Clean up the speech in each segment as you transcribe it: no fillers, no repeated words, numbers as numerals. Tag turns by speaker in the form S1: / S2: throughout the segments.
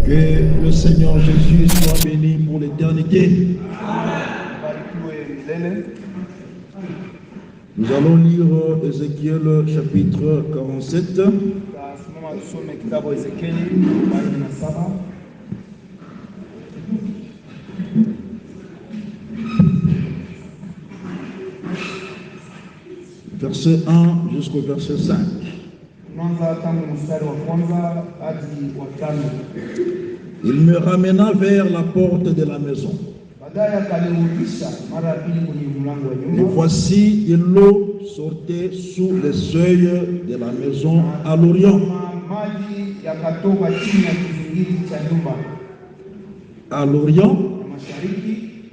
S1: Que le Seigneur Jésus soit béni pour l'éternité. Nous allons lire Ézéchiel chapitre 47. Verset 1 jusqu'au verset 5. Il me ramena vers la porte de la maison. Et voici de l'eau sortait sous les seuils de la maison à l'Orient. À l'Orient,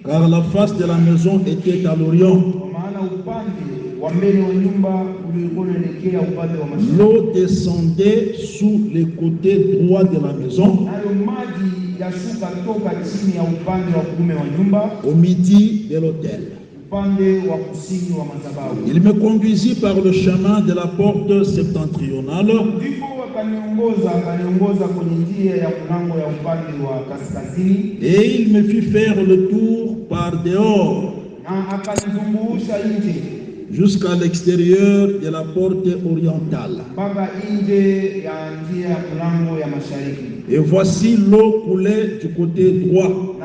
S1: car la face de la maison était à l'Orient. L'eau descendait sous les côtés droits de la maison, au midi de l'autel. Il me conduisit par le chemin de la porte septentrionale, et il me fit faire le tour par dehors jusqu'à l'extérieur de la porte orientale. Et voici l'eau coulait du côté droit.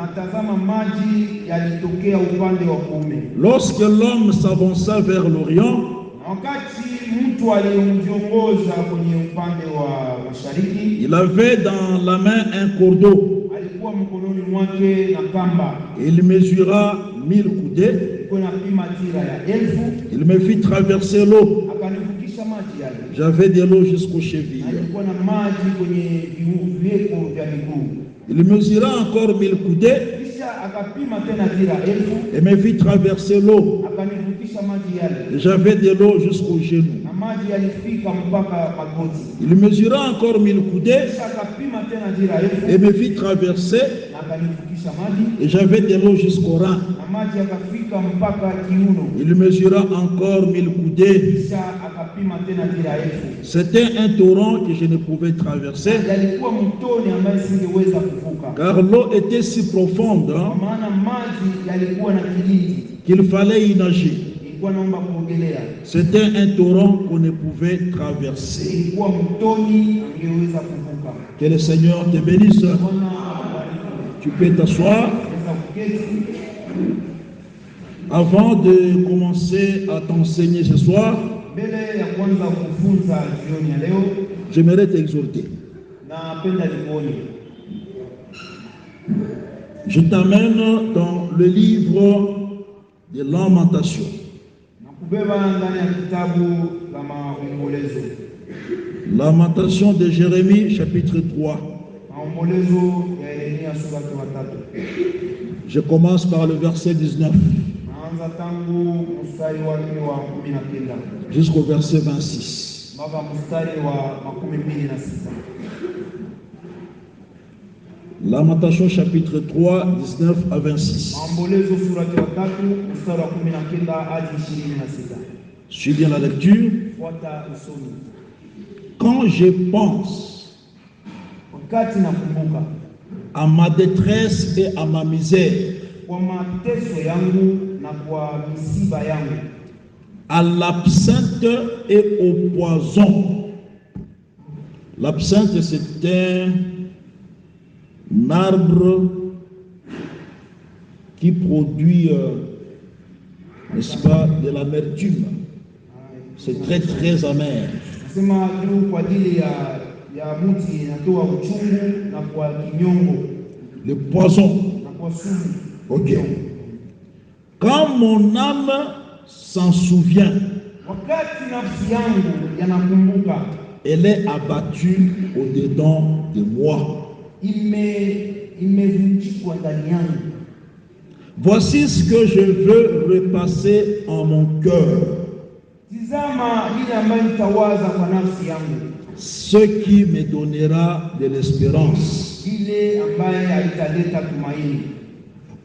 S1: Lorsque l'homme s'avança vers l'Orient, il avait dans la main un cordeau. Il mesura 1000 coudées. Il me fit traverser l'eau. J'avais de l'eau jusqu'aux chevilles. Il mesura encore 1000 coudées et me fit traverser l'eau. J'avais de l'eau jusqu'aux genoux. Il mesura encore 1000 coudées et me fit traverser, et j'avais de l'eau jusqu'au rein. Il mesura encore 1000 coudées. C'était un torrent que je ne pouvais traverser, car l'eau était si profonde qu'il fallait y nager. C'était un torrent qu'on ne pouvait traverser. Que le Seigneur te bénisse. Tu peux t'asseoir. Avant de commencer à t'enseigner ce soir, j'aimerais t'exhorter. Je t'amène dans le livre de Lamentations. Lamentation de Jérémie, chapitre 3. Je commence par le verset 19 jusqu'au verset 26. Lamentation chapitre 3, 19 à 26. Suis bien la lecture. Quand je pense à ma détresse et à ma misère, à l'absinthe et au poison. L'absinthe, c'est un arbre qui produit, n'est-ce pas, de l'amertume. C'est très très amer. Le poison. Ok. Quand mon âme s'en souvient, elle est abattue au-dedans de moi. Voici ce que je veux repasser en mon cœur. Ce qui me donnera de l'espérance.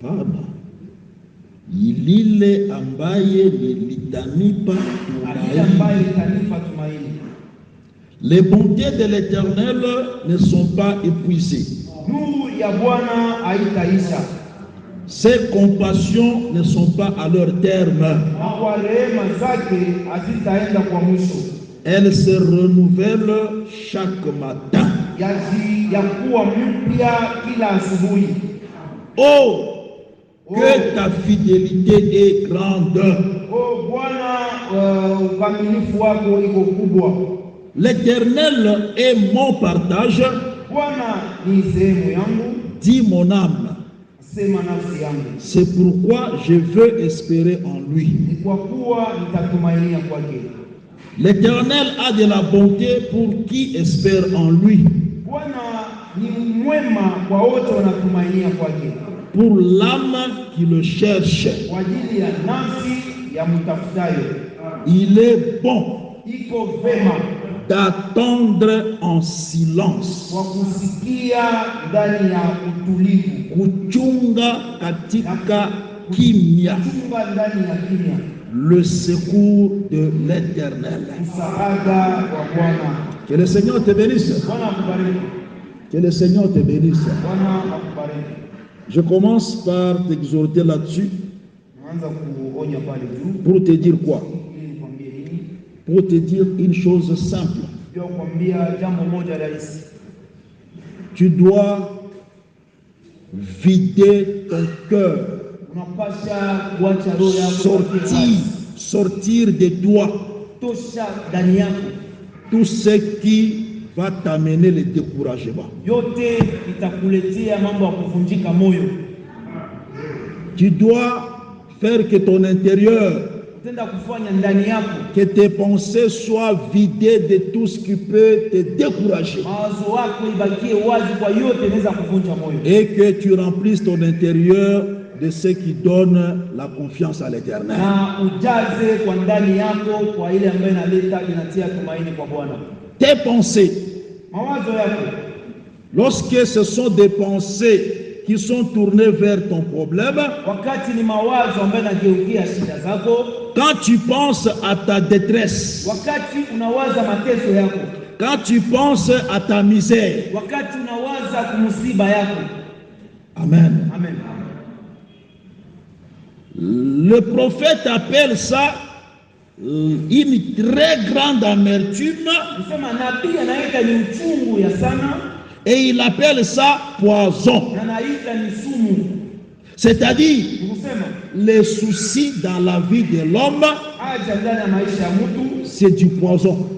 S1: Hapana. Lile ambaye litanipa tumaini. Les bontés de l'Éternel ne sont pas épuisées. Ses compassions ne sont pas à leur terme. Elles se renouvellent chaque matin. Oh, que ta fidélité est grande. L'Éternel est mon partage, dit mon âme. C'est pourquoi je veux espérer en lui. L'Éternel a de la bonté pour qui espère en lui. Pour l'âme qui le cherche. Il est bon d'attendre en silence. Kuchunga katika kimya le secours de l'Éternel. Que le Seigneur te bénisse. Que le Seigneur te bénisse. Je commence par t'exhorter là-dessus. Pour te dire quoi? Pour te dire une chose simple. Tu dois vider ton cœur. Sortir de toi tout ce qui va t'amener le découragement. Tu dois faire que ton intérieur, que tes pensées soient vidées de tout ce qui peut te décourager. Et que tu remplisses ton intérieur de ce qui donne la confiance à l'Éternel. Tes pensées, lorsque ce sont des pensées qui sont tournées vers ton problème, quand tu penses à ta détresse, quand tu penses à ta misère, amen.
S2: Amen.
S1: Le prophète appelle ça une très grande amertume et il appelle ça poison. C'est-à-dire les soucis dans la vie de l'homme, c'est du poison.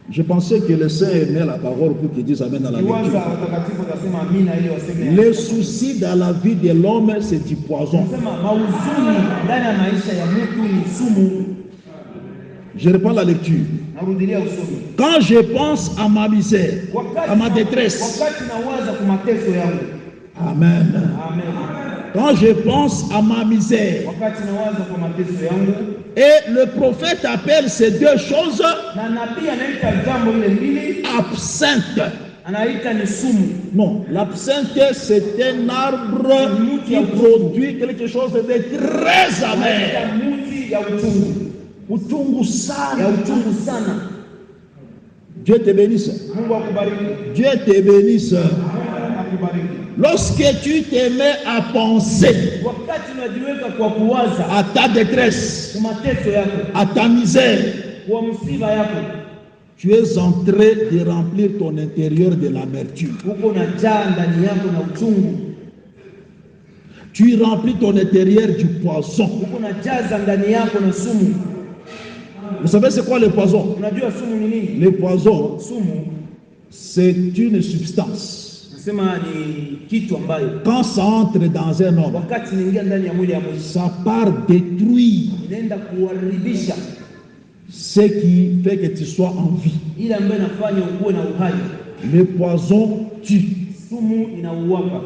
S1: Je pensais que les saints aimaient la parole pour qu'ils disent amen dans la lecture. Les soucis dans la vie de l'homme, c'est du poison. Je reprends la lecture. Quand je pense à ma misère, à ma détresse, amen. Quand je pense à ma misère, et le prophète appelle ces deux choses absinthe.
S2: anaita ni sumu.
S1: Non, l'absinthe c'est un arbre qui produit quelque chose de très amer.
S2: Muti ya uchungu.
S1: Uchungu sana.
S2: Ya uchungu sana.
S1: Dieu te bénisse.
S2: Mungu akubariki.
S1: Dieu te bénisse.
S2: Mungu akubariki.
S1: Lorsque tu te mets à penser
S2: Wakati unajiweka kwa kuwaza
S1: à ta détresse,
S2: kwa mateso yako,
S1: à ta misère,
S2: kwa msiba yako,
S1: tu es en train de remplir ton intérieur de l'amertume.
S2: uko na jaa ndani yako na uchungu.
S1: Tu remplis ton intérieur du poison.
S2: Uko na jaza ndani yako na sumu.
S1: Vous savez c'est quoi le poison?
S2: Unajua sumu ni nini?
S1: Le poison,
S2: Sumu
S1: c'est une substance.
S2: nasema ni kitu ambayo
S1: Quand ça entre dans un homme,
S2: wakati inaingia ndani ya mwili ya mtu
S1: ça part détruire
S2: inaenda kuharibisha
S1: ce qui fait que tu sois en vie.
S2: ile ambayo inafanya ukuwe na uhai.
S1: Le poison tue.
S2: Sumu inauaka.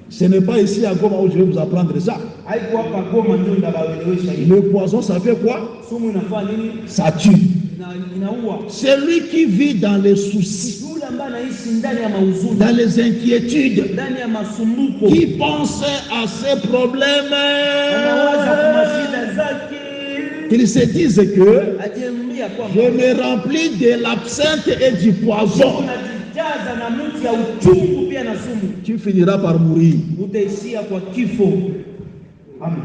S1: Ce n'est pas ici à Goma où je vais vous apprendre ça.
S2: Haiko hapa Goma ndio ndabaelewesha hivi.
S1: Le poison, ça fait quoi?
S2: Sumu inafanya nini?
S1: Ça tue.
S2: Inaua.
S1: Celui qui vit dans les soucis,
S2: Yule ambaye anaishi ndani ya mauzuni,
S1: dans les inquiétudes,
S2: ndani ya masumbuko,
S1: qui pense à ses problèmes,
S2: anawaza kwa mashida zake,
S1: qu'il se dise que
S2: ajiambia
S1: je
S2: kwamba
S1: me remplis de l'absinthe et du poison.
S2: unajijaza na mti ya uchungu pia na sumu,
S1: Tu finiras par mourir.
S2: utaishia kwa kifo. Amen.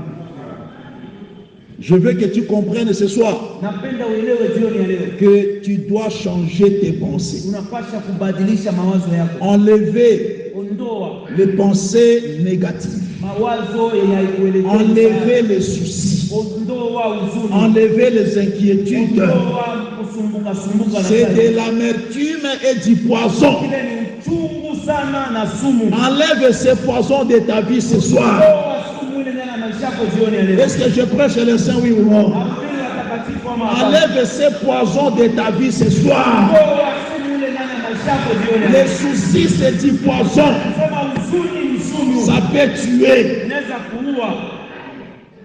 S1: Je veux que tu comprennes ce soir
S2: Napenda uelewe jioni ya leo
S1: que tu dois changer tes pensées.
S2: unapasha kubadilisha mawazo yako.
S1: Enlever
S2: Ondoa
S1: les pensées négatives.
S2: mawazo yenye haikuelekea.
S1: Enlever les soucis.
S2: Ondoa huzuni.
S1: Enlever les inquiétudes.
S2: Ondoa kusumbuka sumbuka na
S1: C'est
S2: kazi.
S1: de l'amertume et du poison.
S2: Ile ni uchungu sana na sumu.
S1: Enlève ce poison de ta vie ce soir.
S2: Ondoa sumu ile ndani ya maisha yako jioni ya leo.
S1: Est-ce que je prêche les saints, oui ou non?
S2: Apili watakatifu wa maabara.
S1: Enlève ce poison de ta vie ce soir.
S2: Ondoa sumu ile ndani ya maisha yako jioni ya
S1: Les
S2: leo.
S1: soucis, c'est du poison.
S2: Sema huzuni ni sumu.
S1: Ça peut tuer.
S2: Inaweza kuua.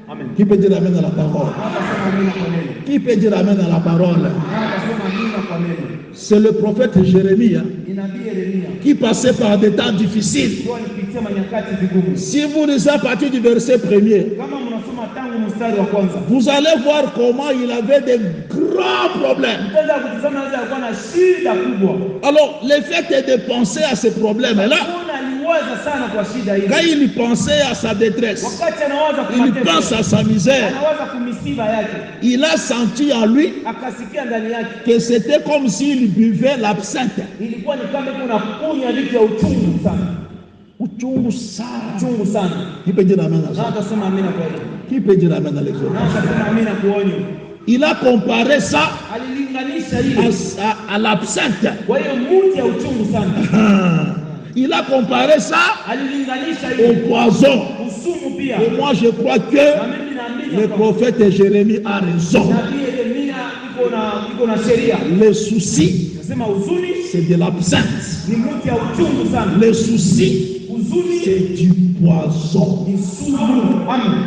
S2: Amen.
S1: Qui peut dire amen à la parole?
S2: Akasema amina kwa neno.
S1: Qui peut dire amen à la parole?
S2: Akasema amina kwa neno.
S1: C'est le prophète Jérémie
S2: Ni nabii Yeremia.
S1: qui passait par des temps difficiles.
S2: Ndio alipitia manyakati vigumu.
S1: Si vous lisez à partir du verset 1er,
S2: Kama mnasoma tangu mstari wa kwanza,
S1: vous allez voir comment il avait de grands problèmes.
S2: mtaweza kutazama anaweza kuwa na shida kubwa.
S1: Alors, le fait de penser à ces problèmes-là,
S2: Kuna aliwaza sana kwa shida
S1: quand
S2: hii.
S1: il pensait à sa détresse,
S2: Wakati anawaza kwa
S1: il pense
S2: mateso,
S1: à sa misère,
S2: anawaza kumisiba yake,
S1: il a senti en lui
S2: akasikia ndani yake
S1: que c'était comme s'il buvait l'absinthe.
S2: ilikuwa ni kama kuna kunywa vitu ya uchungu sana,
S1: Uchungu sana.
S2: uchungu sana.
S1: Qui peut dire amen à
S2: Na
S1: ça?
S2: akasema amina kwa hiyo,
S1: Qui peut dire amen à
S2: na
S1: l'exhortation?
S2: akasema amina kuonyo.
S1: Il a comparé ça
S2: Alilinganisha hiyo
S1: à l'absinthe.
S2: kwa hiyo muti ya uchungu sana,
S1: Il a comparé ça
S2: alilinganisha
S1: au
S2: hiyo
S1: poison.
S2: usumu pia.
S1: Et moi, je crois
S2: Na
S1: que
S2: mimi naamini
S1: le
S2: kwamba
S1: prophète Jérémie a raison.
S2: nabii Yeremia iko na sheria.
S1: Les soucis,
S2: Nasema huzuni
S1: c'est de l'absinthe.
S2: ni muti ya uchungu sana,
S1: Les soucis,
S2: huzuni
S1: c'est du poison.
S2: ni sumu. Amen.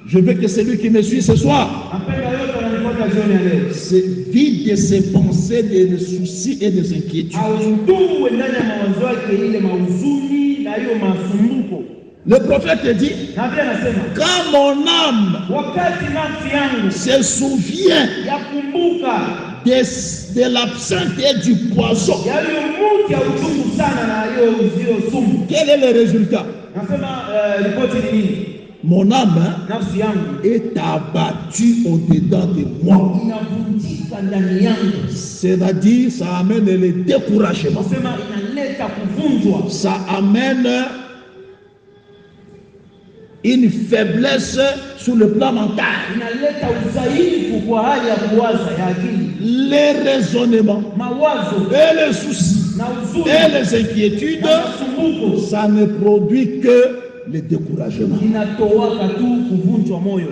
S1: Je veux que celui qui me suit ce soir
S2: Napenda yote wananifuata jioni ya leo
S1: se vide de ses pensées, des soucis et des inquiétudes.
S2: aondoe ndani ya mawazo yake ile mahuzuni na hiyo masumbuko.
S1: Le prophète dit,
S2: Nabii anasema
S1: quand mon âme
S2: wakati nafsi yangu
S1: se souvient
S2: yakumbuka
S1: de l'absinthe et du poison,
S2: ya hiyo muti ya uchungu sana na hiyo sumu.
S1: quel est le résultat?
S2: Nasema ripoti ni nini?
S1: Mon âme
S2: Nafsi yangu
S1: est abattue au-dedans de moi.
S2: inavunjika ndani yangu,
S1: C'est-à-dire, ça amène le découragement.
S2: nasema inaleta kuvunjwa,
S1: Ça amène une faiblesse sur le plan mental.
S2: inaleta udhaifu kwa hali ya kuwaza ya akili,
S1: Les raisonnements
S2: mawazo
S1: et les soucis
S2: na huzuni
S1: et les inquiétudes,
S2: na masumbuko
S1: ça ne produit que le découragement.
S2: inatowaka tu kuvunjwa moyo.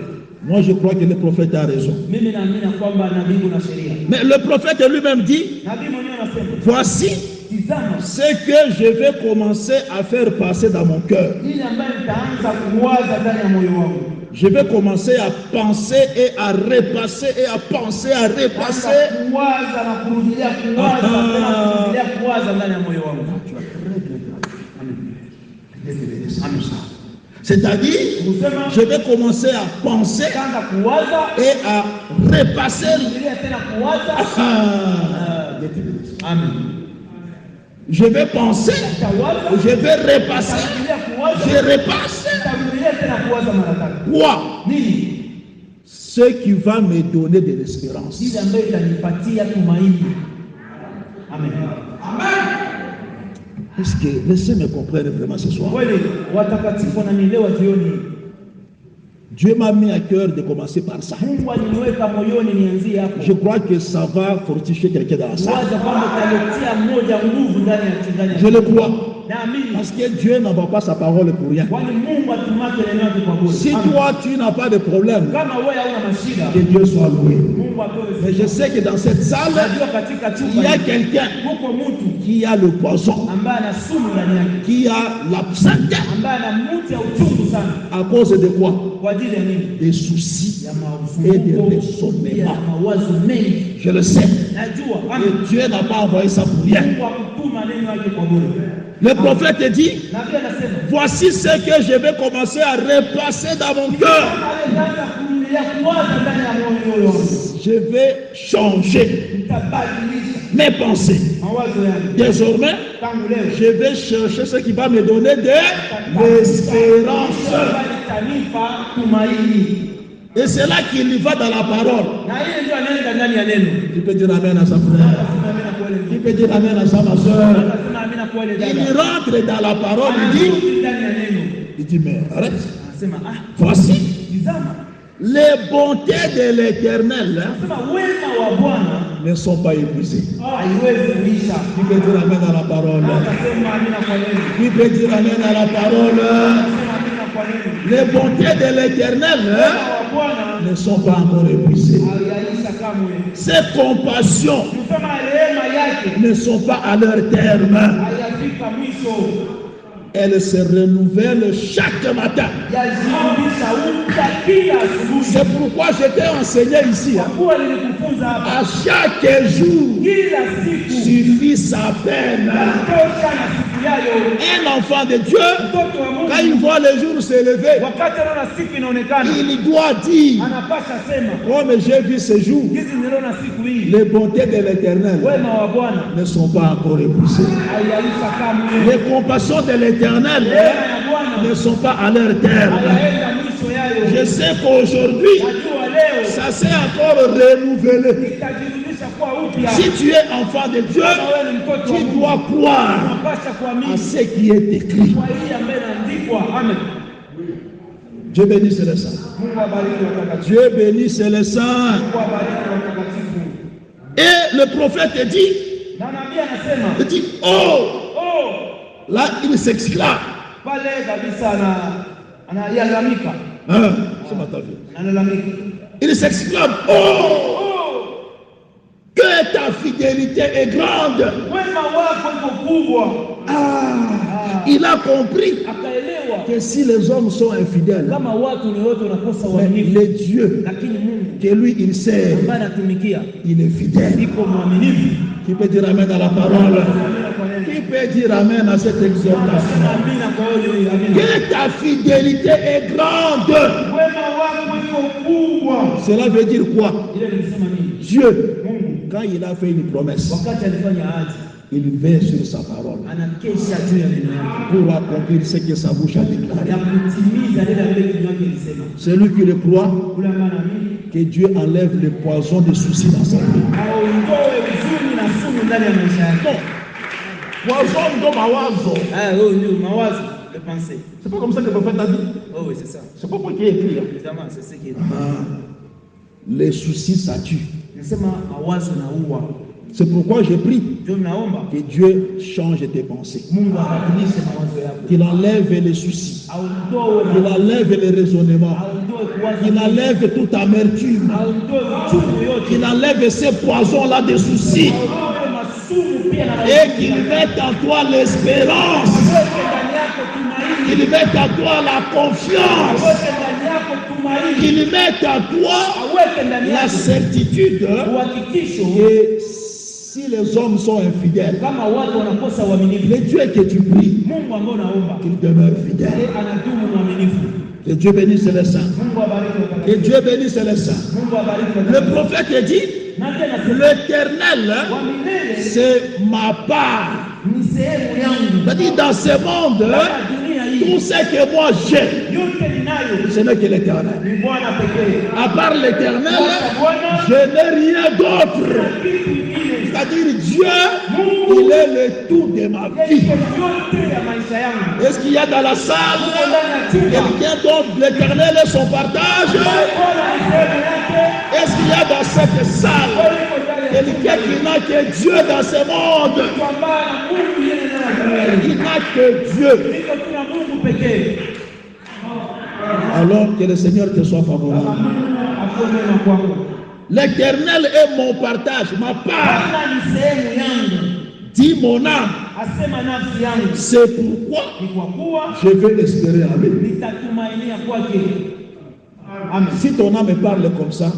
S1: Moi, je crois que le prophète a raison.
S2: Mimi naamini kwamba nabii kuna sheria.
S1: Mais le prophète lui-même dit,
S2: Nabii mwenyewe anasema,
S1: voici
S2: tizama
S1: ce que je vais commencer à faire passer dans mon cœur.
S2: ile ambayo nitaanza kuwaza ndani ya moyo wangu.
S1: Je vais commencer à penser et à repasser et à penser, à repasser. C'est-à-dire, je vais commencer à penser et à repasser. Je vais penser, je vais repasser, je repasse. Quoi? Ce qui va me donner de l'espérance. Amen. Est-ce que laissez-moi comprendre vraiment ce soir? Dieu m'a mis à cœur de commencer par ça. Je crois que ça va fortifier quelqu'un dans la salle. Je le crois. Parce que Dieu n'envoie pas sa parole pour rien. Si toi tu n'as pas de problème, que Dieu soit loué. Mais je sais que dans cette salle, il y a quelqu'un qui a le poison, qui a l'absinthe. À cause de quoi? Des soucis et des raisonnements. Je le sais. Et Dieu n'a pas envoyé ça pour rien. Le prophète dit, voici ce que je vais commencer à repasser dans mon cœur. Je vais changer mes pensées. Désormais, je vais chercher ce qui va me donner de l'espérance. Et c'est là qu'il va dans la parole. Tu peux dire amen à sa frère. Tu peux dire amen à sa ma soeur. Il rentre dans la parole, il dit mais arrête. Voici les bontés de l'Éternel ne sont pas épuisées. Tu peux dire amen à la parole. Tu peux dire amen à la parole. Les bontés de l'Éternel ne sont pas encore épuisées. Ses compassions ne sont pas à leur terme. Elles se renouvellent chaque matin. C'est pourquoi je t'ai enseigné ici. À chaque jour suffit sa peine. Un enfant de Dieu, quand il voit le jour s'élever, il doit dire, comme j'ai vu ce jour, les bontés de l'Éternel ne sont pas encore épuisées. Les compassions de l'Éternel ne sont pas à leur terme. Je sais qu'aujourd'hui, ça s'est encore renouvelé. Si tu es enfant de Dieu, tu dois croire à ce qui est écrit. Dieu bénisse les saints. Dieu bénisse les saints. Et le prophète dit, oh, là il s'exclame. Il s'exclame, oh, que ta fidélité est grande. Il a compris que si les hommes sont infidèles, mais le Dieu que lui il sert, il est fidèle. Qui peut dire amen à la parole? Qui peut dire amen à cette exhortation? Que ta fidélité est grande. Cela veut dire quoi? Dieu, quand il a fait une promesse, il veille sur sa parole pour accomplir ce que sa bouche a déclaré. Celui qui le croit, que Dieu enlève le poison des soucis dans sa vie. Poison de mawazo. C'est pas comme ça que le prophète a dit.
S2: Oh oui, c'est ça.
S1: C'est pas quoi qui est écrit.
S2: Évidemment, c'est ce qui est dit.
S1: Les soucis, ça tue. C'est pourquoi je prie que Dieu change tes pensées. Qu'il enlève les soucis. Qu'il enlève les raisonnements. Qu'il enlève toute amertume. Qu'il enlève ces poisons-là des soucis. Et qu'il mette en toi l'espérance. Qu'il mette en toi la confiance. qu'il mette à toi la certitude que si les hommes sont infidèles, le Dieu que tu pries, qu'il demeure fidèle. Que Dieu bénisse les saints. Que Dieu bénisse les saints. Le prophète dit, l'Éternel, c'est ma part. C'est-à-dire, dans ce monde, tout ce que moi j'ai, ce n'est que l'Éternel. À part l'Éternel, je n'ai rien d'autre. C'est-à-dire, Dieu, il est le tout de ma vie. Est-ce qu'il y a dans la salle quelqu'un dont l'Éternel est son partage? Est-ce qu'il y a dans cette salle quelqu'un qui n'a que Dieu dans ce monde? Il n'a que Dieu. Alors que le Seigneur te soit favorable. L'Éternel est mon partage, ma part. Dis mon âme. C'est pourquoi je vais espérer en lui. Si ton âme parle comme ça,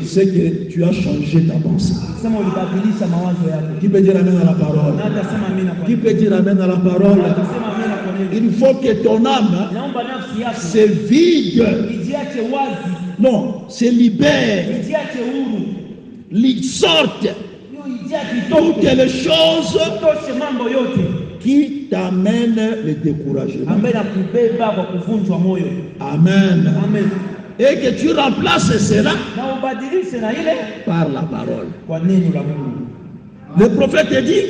S1: c'est que tu as changé ta pensée. Qui peut dire amen à la parole? Qui peut dire amen à la parole? Il faut que ton âme se vide. Non, se libère. Sorte toutes les choses qui t'amènent le découragement. Amen. Et que tu remplaces cela par la parole. Le prophète dit,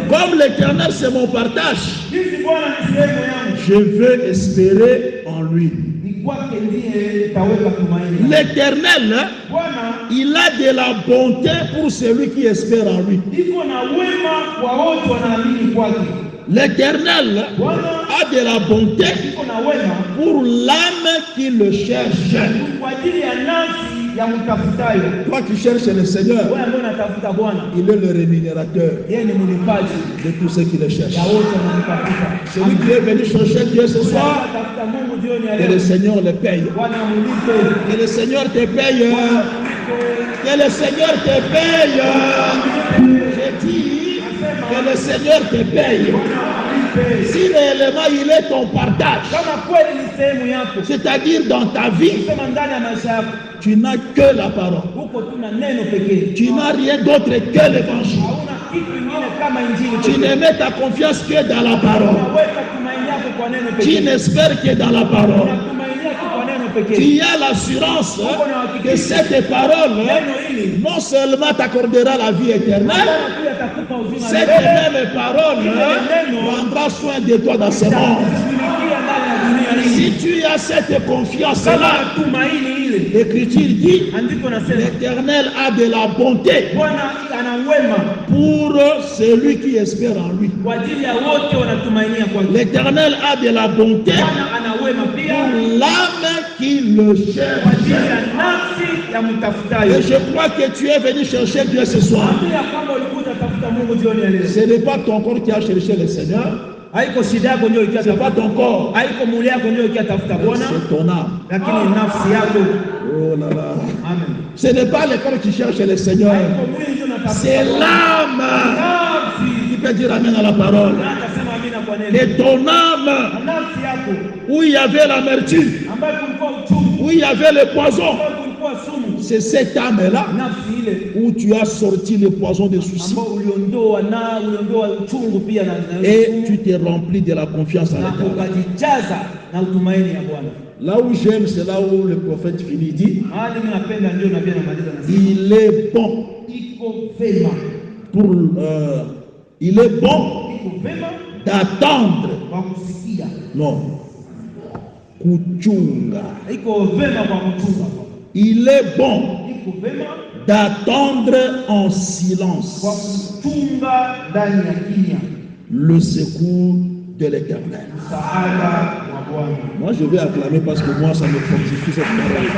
S1: comme l'Éternel c'est mon partage, je veux espérer en lui. L'Éternel, il a de la bonté pour celui qui espère en lui. L'Éternel a de la bonté pour l'âme qui le cherche. Toi qui cherches le Seigneur, il est le rémunérateur de tous ceux qui le cherchent. Celui qui est venu chercher Dieu ce soir, que le Seigneur le paye. Que le Seigneur te paye. Que le Seigneur te paye. J'ai dit que le Seigneur te paye. Si réellement il est ton partage, c'est-à-dire dans ta vie, tu n'as que la parole. Tu n'as rien d'autre que l'évangile. Tu ne mets ta confiance que dans la parole. Tu n'espères que dans la parole. Tu as l'assurance que cette parole non seulement t'accordera la vie éternelle, cette même parole prendra soin de toi dans ce monde. Si tu as cette confiance-là, l'Écriture dit, l'Éternel a de la bonté pour celui qui espère en lui. L'Éternel a de la bonté pour l'âme qui le cherche. Et je crois que tu es venu chercher Dieu ce soir. Ce n'est pas ton corps qui a cherché le Seigneur. C'est pas ton corps. C'est ton âme. Oh là là. Ce n'est pas le corps qui cherche le Seigneur. C'est l'âme. Qui peut dire amen à la parole. Et ton âme, où il y avait l'amertume, où il y avait le poison, c'est cette âme-là où tu as sorti le poison des soucis. Et tu t'es rempli de la confiance à l'Éternel. Là où j'aime, c'est là où le prophète finit, dit, il est bon pour il est bon d'attendre. Non. Kuchunga. Il est bon d'attendre en silence le secours de l'Éternel. Moi, je vais acclamer parce que moi, ça me fortifie cette parole.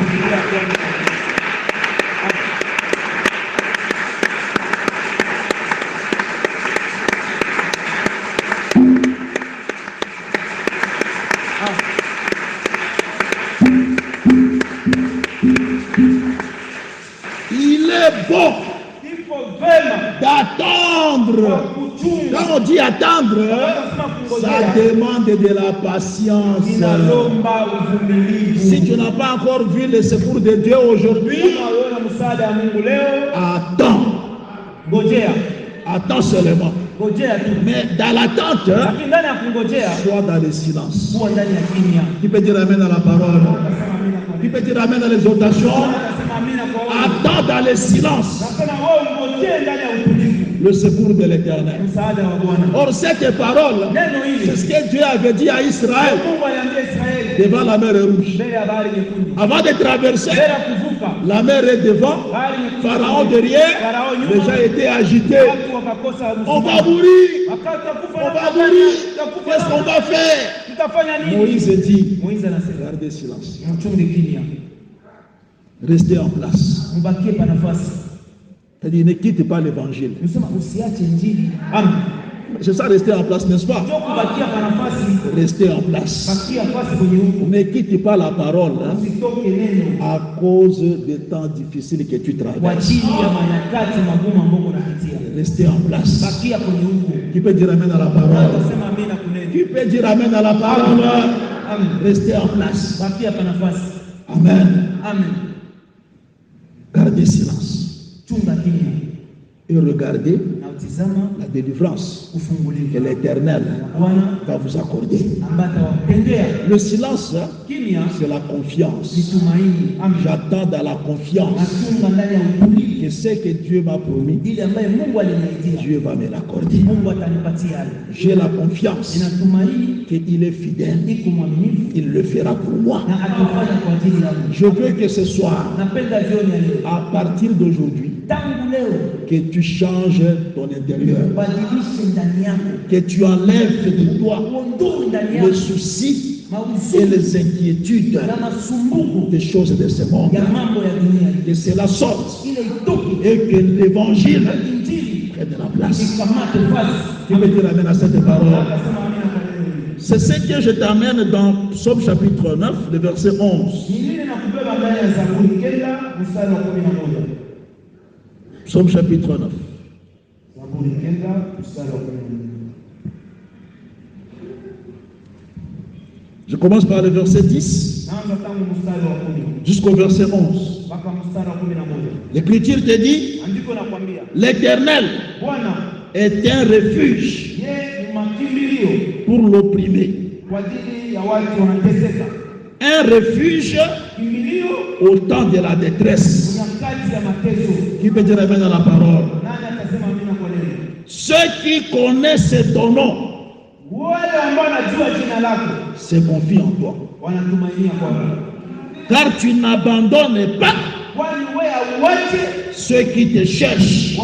S1: on dit attendre, ça demande de la patience. Si tu n'as pas encore vu le secours de Dieu aujourd'hui, attends. Attends seulement. Mais dans l'attente, sois dans le silence. Qui peut dire amen à la parole? Qui peut dire amen à l'exhortation? Attends dans le silence le secours de l'Éternel. Or, cette parole, c'est ce que Dieu avait dit à Israël devant la mer Rouge. Avant de traverser, la mer est devant, Pharaon derrière, les gens étaient agités. On va mourir, on va mourir, qu'est-ce qu'on va faire? Moïse dit, gardez silence. Restez en place. C'est-à-dire, ne quitte pas l'évangile. C'est ça, rester en place, n'est-ce pas? Rester en place. Ne quitte pas la parole à cause des temps difficiles que tu traverses. Rester en place. Qui peut dire amen à la parole? Qui peut dire amen à la parole? Rester en place. Amen. Gardez silence. Et regardez la délivrance que l'Éternel va vous accorder. Le silence, c'est la confiance. J'attends dans la confiance que ce que Dieu m'a promis, Dieu va me l'accorder. J'ai la confiance qu'il est fidèle. Il le fera pour moi. Je veux que ce soir, à partir d'aujourd'hui, que tu changes ton intérieur, que tu enlèves de toi les soucis et les inquiétudes des choses de ce monde, que cela sorte et que l'évangile prenne de la place. Tu peux dire amen à cette parole? C'est ce que je t'amène dans Psaume chapitre 9, le verset 11. Psaume chapitre 9. Je commence par le verset 10 jusqu'au verset 11. L'Écriture te dit, l'Éternel est un refuge pour l'opprimé, un refuge au temps de la détresse. Qui peut dire amen à la parole? Ceux qui connaissent ton nom se confient en toi, car tu n'abandonnes pas ceux qui te cherchent,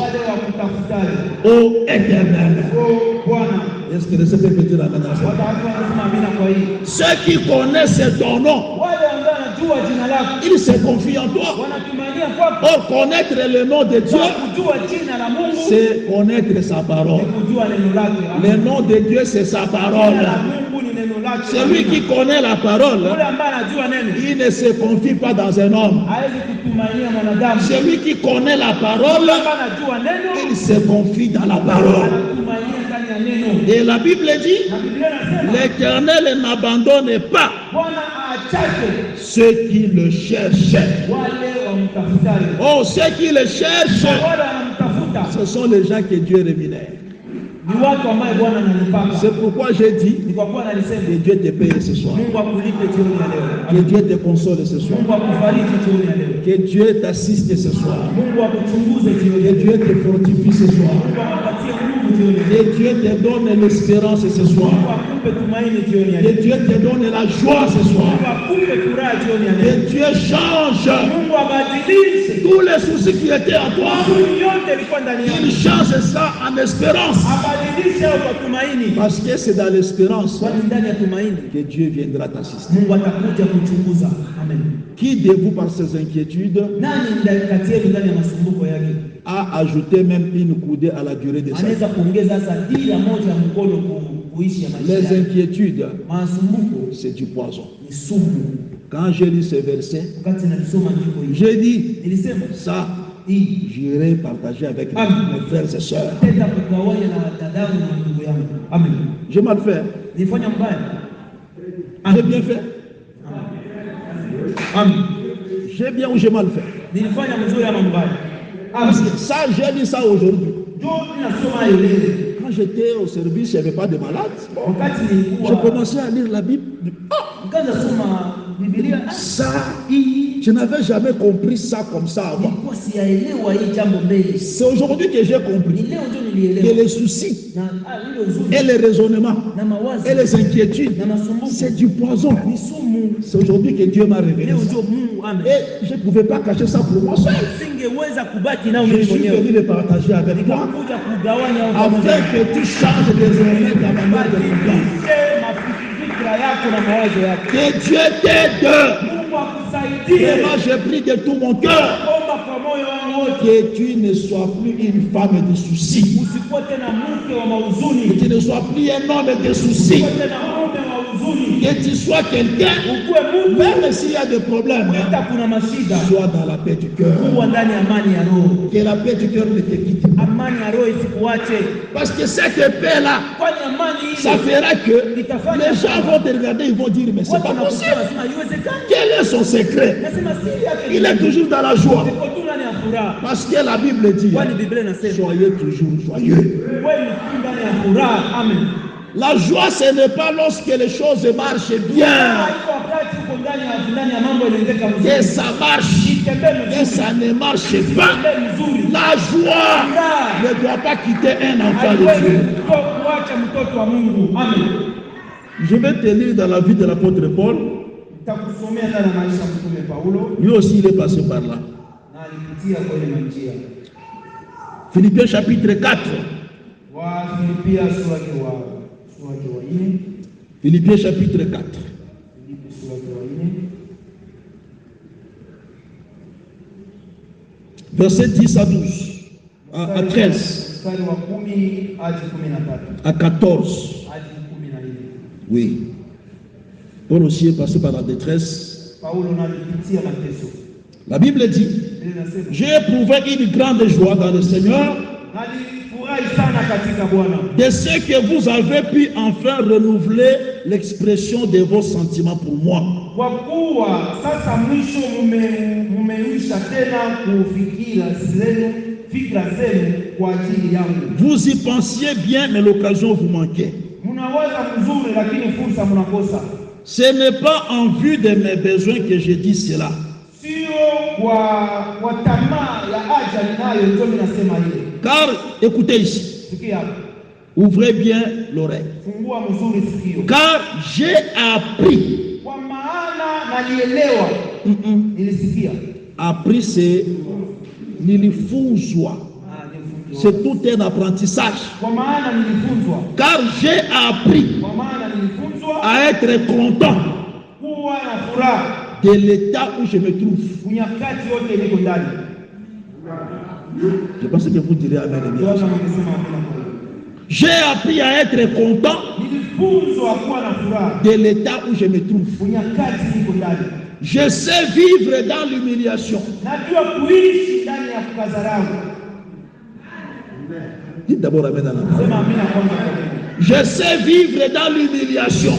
S1: ô Éternel. Est-ce que le Seigneur peut dire amen à ça? Ceux qui connaissent ton nom, ils se confient en toi. Or, connaître le nom de Dieu, c'est connaître sa parole. Le nom de Dieu, c'est sa parole. Celui qui connaît la parole, il ne se confie pas dans un homme. Celui qui connaît la parole, il se confie dans la parole. Et la Bible dit, l'Éternel n'abandonne pas ceux qui le cherchent. Oh, ceux qui le cherchent, ce sont les gens que Dieu rémunère. C'est pourquoi j'ai dit que Dieu te paye ce soir, que Dieu te console ce soir, que Dieu t'assiste ce soir, que Dieu te fortifie ce soir, que Dieu te donne l'espérance ce soir, que Dieu te donne la joie ce soir, que Dieu change tous les soucis qui étaient en toi, qu'il change ça en espérance. Parce que c'est dans l'espérance que Dieu viendra t'assister. Qui de vous, par ses inquiétudes, a ajouté même une coudée à la durée de sa vie? Les inquiétudes, c'est du poison. Quand j'ai lu ce verset, j'ai dit, ça, j'irai partager avec mes frères et sœurs. J'ai mal fait. J'ai bien fait. J'ai bien ou j'ai mal fait? Parce que ça, j'ai dit ça aujourd'hui. Quand j'étais au service, il n'y avait pas de malades. Bon, je commençais à lire la Bible. Ça, je n'avais jamais compris ça comme ça avant. C'est aujourd'hui que j'ai compris que les soucis et les raisonnements et les inquiétudes, c'est du poison. C'est aujourd'hui que Dieu m'a révélé ça. Et je ne pouvais pas cacher ça pour moi seul. Je suis venu le partager avec toi afin que tu changes désormais ta manière de vivre. Que Dieu t'aide. Vraiment, je prie de tout mon cœur que tu ne sois plus une femme de soucis. Que tu ne sois plus un homme de soucis. Que tu sois quelqu'un, même s'il y a des problèmes, sois dans la paix du cœur. Que la paix du cœur ne te quitte pas. Parce que cette paix-là, ça fera que les gens vont te regarder, ils vont dire, mais c'est pas possible. Quel est son secret? Il est toujours dans la joie. Parce que la Bible dit, soyez toujours joyeux. La joie, ce n'est pas lorsque les choses marchent bien, que ça marche, que ça ne marche pas. La joie ne doit pas quitter un enfant de Dieu. Je vais te lire dans la vie de l'apôtre Paul. Lui aussi, il est passé par là. Philippiens chapitre 4. Philippiens chapitre 4. Verset 10 à 12. À 13. À 14. Oui. Paul aussi est passé par la détresse. La Bible dit, j'ai éprouvé une grande joie dans le Seigneur de ce que vous avez pu enfin renouveler l'expression de vos sentiments pour moi. Vous y pensiez bien, mais l'occasion vous manquait. Ce n'est pas en vue de mes besoins que je dis cela. Car, écoutez ici, ouvrez bien l'oreille. Car j'ai appris. Appris, c'est nilifunzwa. C'est tout un apprentissage. Car j'ai appris à être content de l'état où je me trouve. Je pense que vous direz amen. J'ai appris à être content de l'état où je me trouve. Je sais vivre dans l'humiliation. Dites d'abord amen. Je sais vivre dans l'humiliation.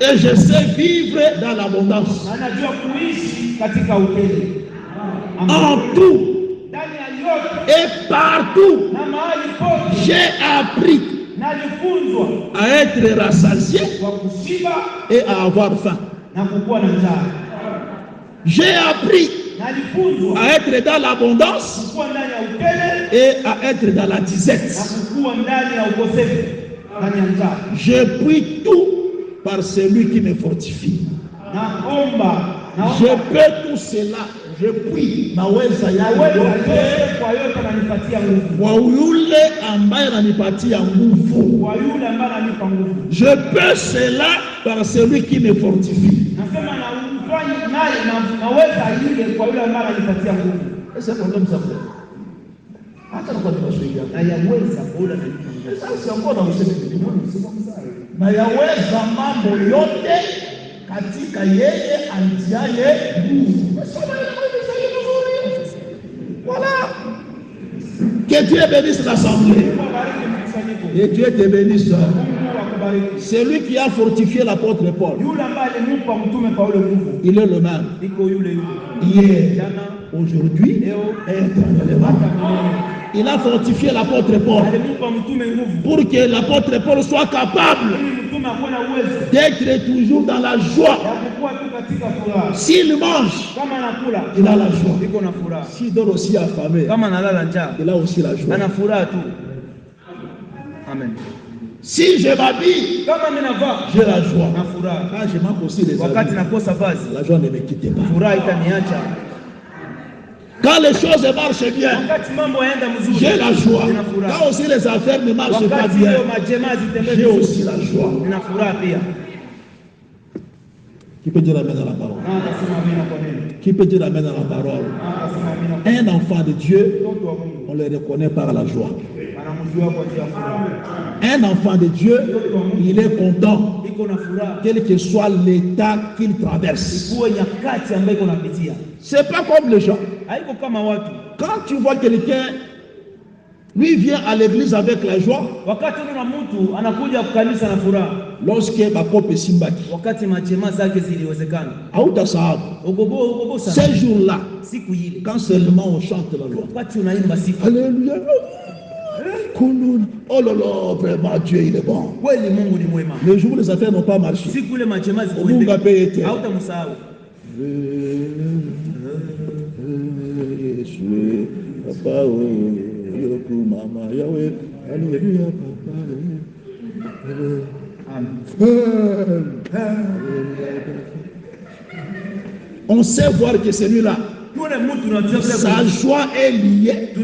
S1: Et je sais vivre dans l'abondance. En tout et partout, j'ai appris à être rassasié et à avoir faim. J'ai appris à être dans l'abondance et à être dans la disette. Je puis tout par celui qui me fortifie. Je peux tout cela. Je puis naweza yote kwa yule ambaye ananipatia nguvu. Je peux cela par celui qui me fortifie. C'est problème ça. Hata kwa tunashuhudia na yaweza bora sasa mbona useme na yaweza mambo yote katika yeye antiaye nguvu. Que Dieu bénisse l'assemblée. Et Dieu te bénisse. C'est lui qui a fortifié l'apôtre Paul. Il est le même. Hier, aujourd'hui et éternellement. Il a fortifié l'apôtre Paul pour que l'apôtre Paul soit capable d'être toujours dans la joie. S'il mange, il a la joie. S'il dort aussi affamé, il a aussi la joie.
S2: Amen.
S1: Si je m'habille, j'ai la joie. Quand je manque aussi les habits, la joie ne me quitte pas. Quand les choses marchent bien, j'ai la joie. Quand aussi les affaires ne marchent pas bien, j'ai aussi la joie. Qui peut dire amen à la parole? Qui peut dire amen à la parole? Un enfant de Dieu, on le reconnaît par la joie. Un enfant de Dieu, il est content, quel que soit l'état qu'il traverse. C'est pas comme les gens. Quand tu vois quelqu'un, lui vient à l'église avec la joie, lorsque Bakope Simbaki, ces jours-là, quand seulement on chante la joie, alléluia, oh là là, vraiment Dieu il est bon. Les jours où les affaires n'ont pas marché, on va payer. Papa, Yoku, Mama, Yahweh, alléluia, Papa. On sait voir que celui-là, sa joie est liée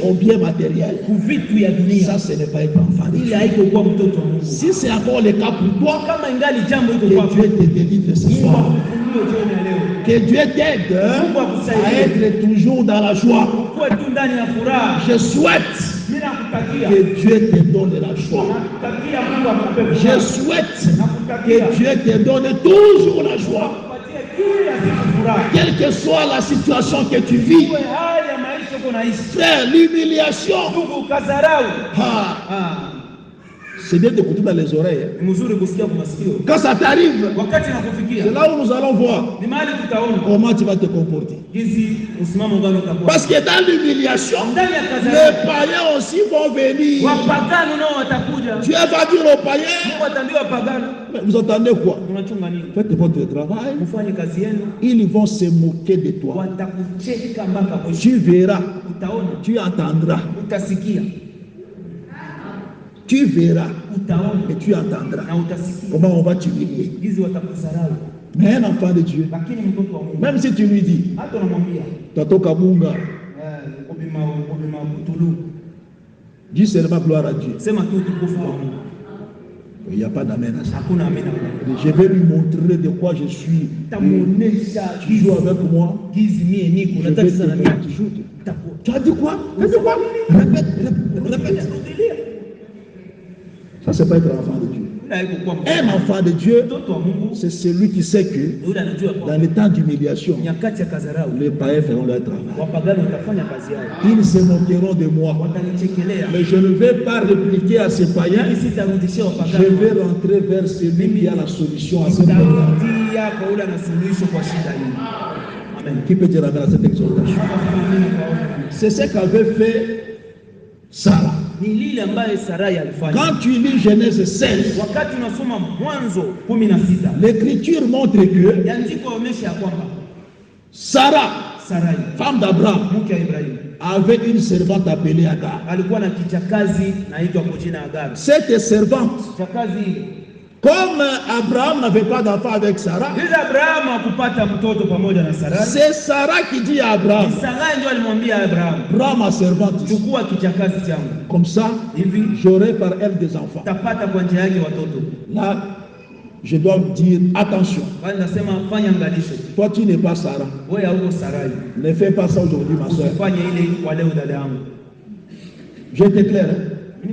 S1: au bien matériel. Ça, ce n'est pas être enfant. Si c'est encore le cas pour toi, que Dieu te délivre ce soir. Que Dieu t'aide à être toujours dans la joie. Je souhaite que Dieu te donne la joie. Je souhaite que Dieu te donne toujours la joie. Quelle que soit la situation que tu vis, frère, l'humiliation, c'est bien d'écouter dans les oreilles. Quand ça t'arrive, c'est là où nous allons voir comment tu vas te comporter. Parce que dans l'humiliation, les païens aussi vont venir. Dieu va dire aux païens, mais vous entendez quoi? Faites votre travail. Ils vont se moquer de toi. Tu verras, tu entendras. Tu verras et tu entendras comment on va t'humilier. Mais un enfant de Dieu, même si tu lui dis, Tato Kabunga, dis seulement gloire à Dieu. Il n'y a pas d'amen à ça. Je vais lui montrer de quoi je suis. Tu joues avec moi. Je vais te tu as dit quoi? Répète. Ça, c'est pas être enfant de Dieu. Un enfant de Dieu, c'est celui qui sait que dans les temps d'humiliation, les païens feront leur travail. Ils se moqueront de moi. Mais je ne vais pas répliquer à ces païens. Je vais rentrer vers celui qui a la solution à cette problème. Qui peut dire amen à cette exhortation? C'est ce qu'avait fait Sarah. Quand tu lis Genèse 16, l'écriture montre que Sarah, femme d'Abraham, avait une servante appelée Agar. Cette servante, comme Abraham n'avait pas d'enfant avec Sarah, c'est Sarah qui dit à Abraham, prends ma servante, comme ça j'aurai par elle des enfants. Là, je dois dire attention, toi tu n'es pas Sarah, ne fais pas ça aujourd'hui ma soeur. Je t'éclaire, hein?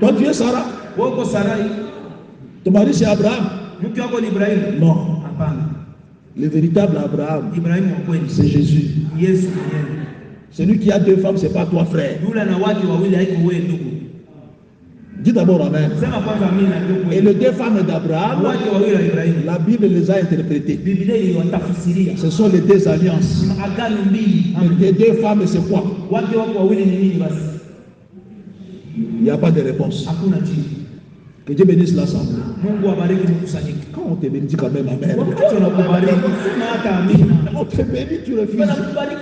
S1: Toi tu es Sarah. Ton mari c'est Abraham? Non. Le véritable Abraham, c'est Jésus. Celui qui a 2 femmes, ce n'est pas toi, frère. Dis d'abord Amen. Et les 2 femmes d'Abraham, la Bible les a interprétées. Ce sont les 2 alliances. Les 2 femmes, c'est quoi? Il n'y a pas de réponse. Que Dieu bénisse l'assemblée. Quand on te bénit, dis quand même Amen. On te bénit, tu refuses.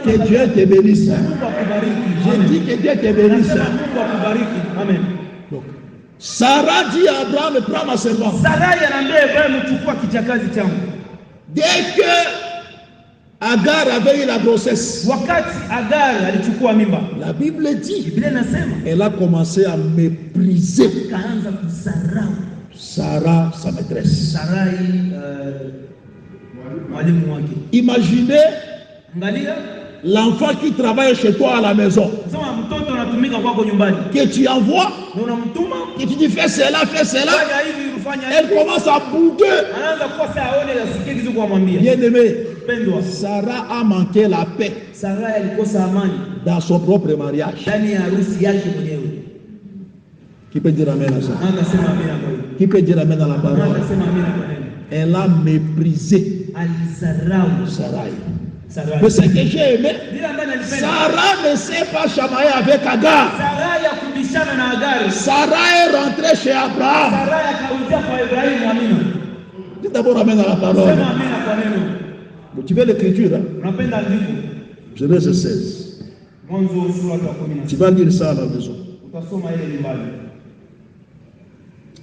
S1: Que Dieu te bénisse. Je dis que Dieu te bénisse.
S2: Amen.
S1: Donc, Sarah dit à Abraham, prends ma servante. Dès que Agar avait eu la grossesse, la Bible dit, elle a commencé à mépriser Sarah, sa maîtresse. Imaginez l'enfant qui travaille chez toi à la maison, que tu envoies, que tu dis fais cela, elle commence à bouder. Bien aimé, Sarah a manqué la paix dans son propre mariage. Qui peut dire amen à ça? Qui peut dire amen à la parole? Elle a méprisé Sarah. Mais ce que j'ai aimé, Sarah ne s'est pas chamaillée avec Agar. Sarah est rentrée chez Abraham. Dis d'abord amen à la parole. Tu veux l'écriture, hein? Genèse 16. Tu vas lire ça à la maison.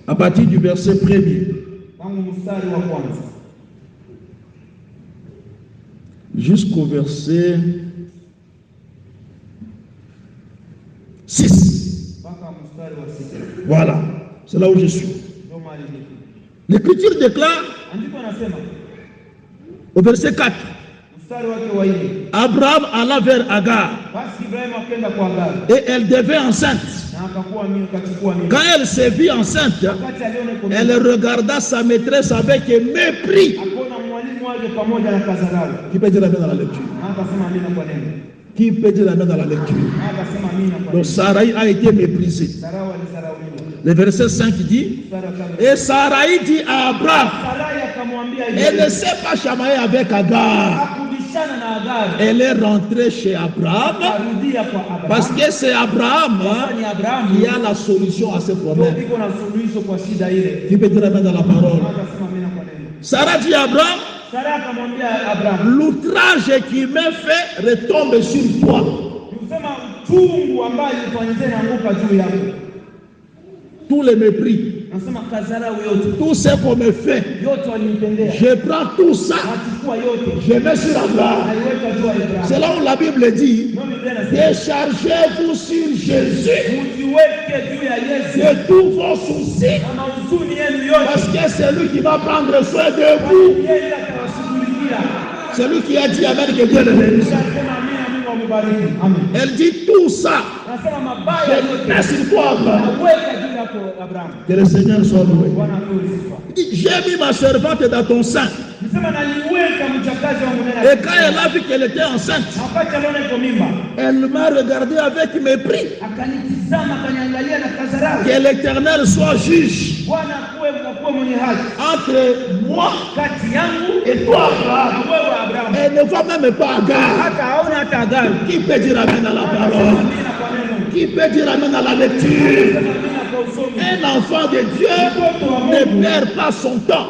S1: À partir du verset 1er jusqu'au verset 6. Voilà, c'est là où je suis. L'Écriture déclare au verset 4, Abraham alla vers Agar et elle devint enceinte. Quand elle se vit enceinte, elle regarda sa maîtresse avec mépris. Qui peut dire amen dans la lecture? Qui peut dire amen dans la lecture? Donc Sarah a été méprisée. Le verset 5 dit, et Sarah dit à Abraham, elle ne s'est pas chamaillée avec Agar. Elle est rentrée chez Abraham parce que c'est Abraham qui a la solution à ce problème. Qui peut dire amen dans la parole? Sarah dit à Abraham, l'outrage qui m'est fait retombe sur toi. Tous les mépris, tout ce qu'on me fait, je prends tout ça, je mets sur Abraham. C'est là où la Bible dit, déchargez-vous sur Jésus de tous vos soucis, parce que c'est lui qui va prendre soin de vous. C'est lui qui a dit amen, que Dieu le bénisse. Elle dit tout ça, je mets sur toi, Abraham. Que le Seigneur soit loué. J'ai mis ma servante dans ton sein. Et quand elle a vu qu'elle était enceinte, elle m'a regardé avec mépris. Que l'Éternel soit juge entre moi et toi, Abraham. Elle ne va même pas Agar. Qui peut dire amen à la parole? Qui peut dire amen à la lecture? Un enfant de Dieu ne perd pas son temps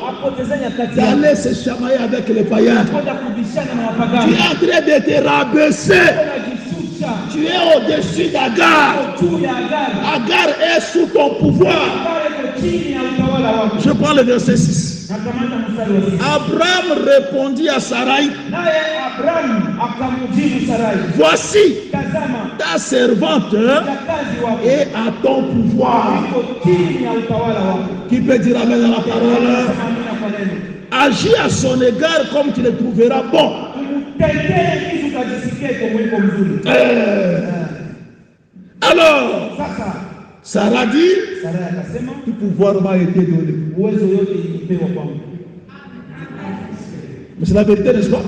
S1: d'aller se chamailler avec les païens. Tu es en train de te rabaisser. Tu es au-dessus d'Agar. Agar est sous ton pouvoir. Je prends le verset 6. Abraham répondit à Sarai, voici ta servante est à ton pouvoir. Qui peut dire amen à la parole? Agis à son égard comme tu le trouveras bon. Alors, Sarah dit, tout pouvoir m'a été donné. Mais c'est la vérité, n'est-ce pas?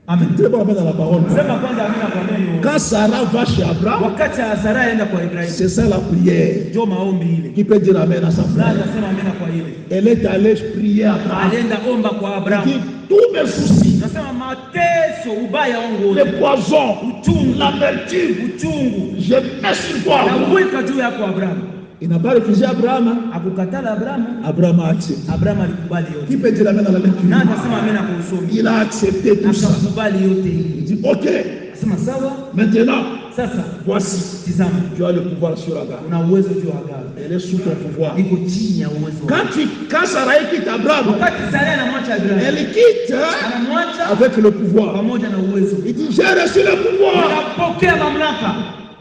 S2: Amen.
S1: Très bon, amen à la parole.
S2: Sema kwanza amina kwa neno.
S1: Quand Sarah va chez Abraham,
S2: Wakati Sara aenda kwa Ibrahim,
S1: c'est ça la prière.
S2: ndio maombi ile.
S1: Qui peut dire amen à sa
S2: Na
S1: frère?
S2: anasema amina kwa ile.
S1: Elle est allée prier à Abraham.
S2: Alienda omba kwa Abraham.
S1: Elle dit, tous mes soucis,
S2: Nasema mateso, ubaya wangu wote,
S1: les poisons,
S2: uchungu,
S1: l'amertume,
S2: uchungu,
S1: je mets sur toi.
S2: naweka juu yako Abraham.
S1: Il n'a pas refusé Abraham.
S2: Akukatala Abraham.
S1: Abraham a accepté.
S2: Abraham alikubali
S1: Qui
S2: yote.
S1: peut dire amen à la lecture?
S2: Na anasema amina kwa usomi.
S1: Il a accepté tout ça.
S2: Akakubali yote
S1: Il
S2: hili.
S1: dit, ok,
S2: Sema sawa,
S1: maintenant,
S2: sasa
S1: voici,
S2: tizama,
S1: tu as le pouvoir sur Agar.
S2: una uwezo juu ya Agar.
S1: Elle est sous ton pouvoir.
S2: Iko chini ya uwezo wako.
S1: Quand Sarah quitte Abraham,
S2: Wakati Sara anamwacha Abraham,
S1: elle quitte
S2: anamwacha
S1: avec le pouvoir.
S2: pamoja na uwezo.
S1: Il dit, j'ai reçu le pouvoir.
S2: Anapokea mamlaka.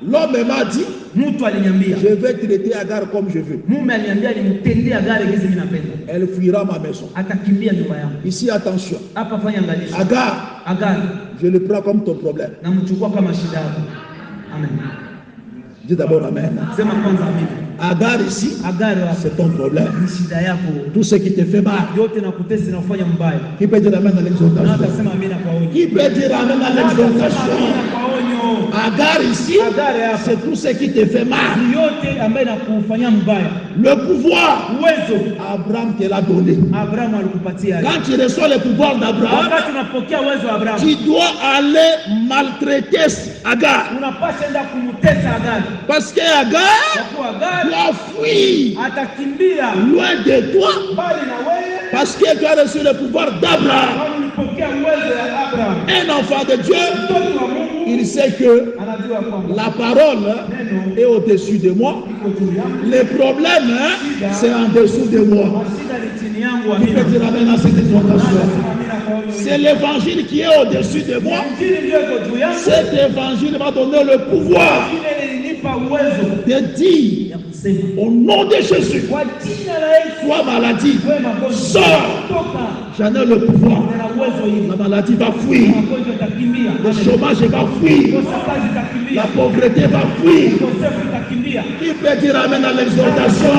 S1: L'homme m'a dit,
S2: Mtu aliniambia,
S1: je vais traiter Agar comme je veux.
S2: mume aliniambia nimtendee Agar jinsi mimi napenda.
S1: Elle fuira ma maison.
S2: Atakimbia nyumba yangu.
S1: Ici, attention.
S2: Hapa fanya angalisho.
S1: Agar,
S2: Agar
S1: je le prends comme ton problème.
S2: namchukua kama shida yako. Amen.
S1: Dis d'abord amen.
S2: Sema kwanza amina.
S1: Agar ici,
S2: Agar hapa
S1: c'est ton problème.
S2: ni shida yako.
S1: Tout ce qui te fait mal.
S2: Yote na kutesi na kufanya mbaya.
S1: Qui peut dire amen à
S2: Na
S1: l'exhortation?
S2: atasema amina kwa onyo.
S1: Qui peut dire amen à
S2: Na atasema
S1: l'exhortation?
S2: amina kwa onyo.
S1: Agar ici,
S2: Agar hapa
S1: c'est tout ce qui te fait mal.
S2: ni yote ambaye nakufanyia mbaya.
S1: Le pouvoir,
S2: Uwezo
S1: Abraham te l'a donné.
S2: Abraham alikupatia.
S1: Quand tu reçois le pouvoir d'Abraham,
S2: Wakati unapokea uwezo wa Abraham,
S1: tu dois aller maltraiter Agar.
S2: unapaswa enda kumtesa Agar.
S1: Parce que Agar
S2: Kwa kuwa Agar
S1: doit fuir
S2: atakimbia
S1: loin de toi.
S2: mbali na wewe.
S1: Parce que tu as reçu le pouvoir d'Abraham.
S2: Kama ulipokea uwezo ya Abraham,
S1: Un enfant de Dieu,
S2: mtoto wa Mungu
S1: il sait que
S2: anajua kwamba
S1: la parole est au-dessus de moi.
S2: iko juu yangu,
S1: Les problèmes, c'est en dessous de moi.
S2: shida ni chini yangu.
S1: Qui peut
S2: Amina.
S1: dire amen à cette exhortation?
S2: Amina kwa onyo.
S1: C'est l'évangile qui est au-dessus de moi.
S2: Injili ndio iko juu yangu.
S1: Cet évangile m'a donné le pouvoir
S2: Ile ilinipa uwezo
S1: de dire
S2: ya kusema
S1: au nom de Jésus,
S2: kwa jina la Yesu,
S1: toi maladie,
S2: wewe magonjwa
S1: sors.
S2: toka.
S1: J'en ai le pouvoir.
S2: Nina uwezo hili.
S1: La maladie va fuir.
S2: Magonjwa itakimbia.
S1: Le chômage va fuir.
S2: Kosa kazi
S1: La
S2: itakimbia.
S1: pauvreté va fuir.
S2: Ukosefu itakimbia.
S1: Qui peut dire amen à l'exhortation?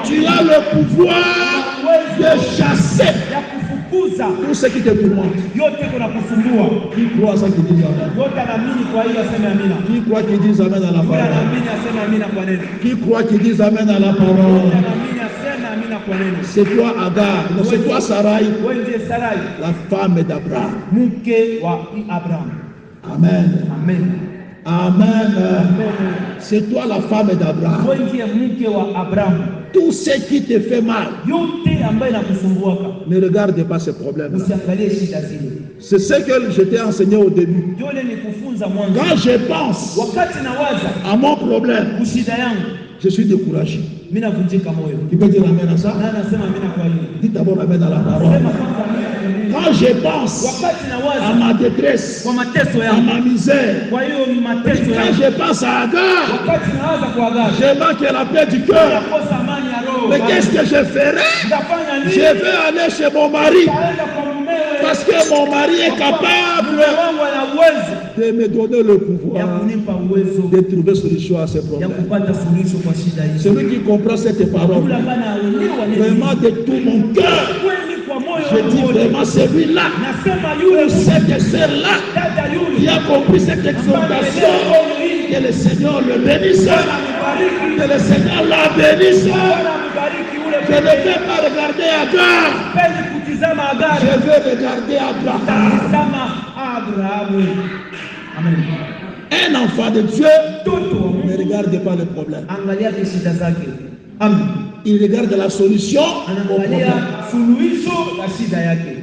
S1: Tu as le pouvoir de chasser
S2: Ya kufukuza
S1: tout ce qui te tourmente.
S2: yote kuna kusumbua.
S1: Qui croit à ça qui dit amen?
S2: Yote anaamini, kwa hiyo aseme amina.
S1: Qui croit qu'ils disent amen à la
S2: Yule
S1: parole?
S2: anaamini aseme amina kwa neno.
S1: Qui croit qu'ils disent amen à la
S2: Yule
S1: parole?
S2: anaamini aseme amina kwa neno.
S1: C'est toi Agar, non, c'est toi Sarai,
S2: Wewe ndiye Sarai,
S1: la femme d'Abraham.
S2: mke wa Abraham.
S1: Amen.
S2: Amen.
S1: Amen.
S2: Amen.
S1: C'est toi la femme d'Abraham.
S2: Wewe ndiye mke wa Abraham.
S1: Tout ce qui te fait mal,
S2: Yote ambayo inakusumbuaka,
S1: ne regarde pas ces problèmes.
S2: usiangalie shida zile.
S1: C'est ce que je t'ai enseigné au début.
S2: Yule ni kufunza mwanzo.
S1: Quand je pense
S2: Wakati nawaza
S1: à mon problème,
S2: ushida yangu,
S1: je suis découragé.
S2: mimi navunjika moyo.
S1: Tu peux dire amen à ça?
S2: Na nasema amina kwa hiyo.
S1: Dis d'abord amen à la parole.
S2: Sema kwanza amina kwa neno.
S1: Quand je pense
S2: Wakati
S1: à
S2: nawaza
S1: ma détresse,
S2: kwa mateso
S1: à
S2: yangu,
S1: ma misère,
S2: kwa hiyo ni mateso
S1: quand
S2: yangu.
S1: je pense à Agar,
S2: Wakati nawaza kwa Agar,
S1: je manque la paix du cœur.
S2: nakosa amani ya roho.
S1: Mais qu'est-ce que je ferai?
S2: Nitafanya nini?
S1: Je vais aller chez mon mari
S2: Nitaenda kwa mumewe.
S1: parce que mon mari est capable
S2: Mume wangu ana uwezo
S1: de me donner le
S2: ya
S1: pouvoir
S2: kunipa uwezo
S1: de trouver solution à ces
S2: ya
S1: problèmes.
S2: kupata suluhisho kwa shida hizo.
S1: Celui qui comprend cette
S2: Yule
S1: parole,
S2: ambaye anaelewa neno
S1: vraiment de tout mon cœur,
S2: kweli kwa moyo
S1: je dis
S2: wangu wote.
S1: vraiment celui-là,
S2: Nasema yule
S1: ou cette sœur-là,
S2: dada
S1: qui
S2: yule
S1: a compris cette exhortation, que le Seigneur le bénisse, que le Seigneur la bénisse. Je ne vais pas regarder Agar, je vais regarder Abraham. Un enfant de Dieu ne regarde pas le problème.
S2: Angalia shida zake.
S1: Il regarde la solution au problème.
S2: Anaangalia suluhisho la shida yake.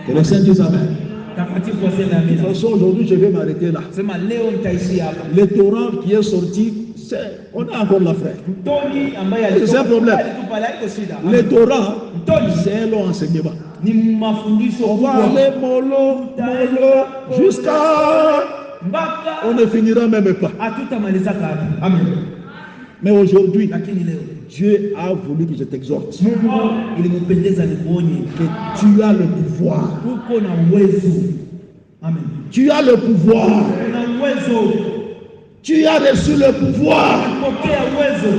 S1: Que le Seigneur dise amen.
S2: Takatifu aseme
S1: De toute
S2: amina.
S1: façon, aujourd'hui, je vais m'arrêter là.
S2: Sema leo nitaishia hapa.
S1: Le torrent qui est sorti, on a encore la frère.
S2: Mtoni ambaye
S1: C'est un problème.
S2: alitupa la iko shida.
S1: Le torrent,
S2: Mtoni
S1: c'est un long enseignement.
S2: ni mafundisho
S1: On va
S2: kubwa.
S1: aller mollo, jusqu'à...
S2: Mpaka
S1: On ne finira même pas.
S2: hatutamalizaka hapa. Amen.
S1: Mais aujourd'hui,
S2: Lakini leo
S1: Dieu a voulu que je t'exhorte.
S2: Mungu ilimpendeza nikuonye
S1: Que tu as le pouvoir.
S2: uko na uwezo. Amen.
S1: Tu as le pouvoir.
S2: Una uwezo.
S1: Tu as reçu le pouvoir.
S2: Pokea uwezo.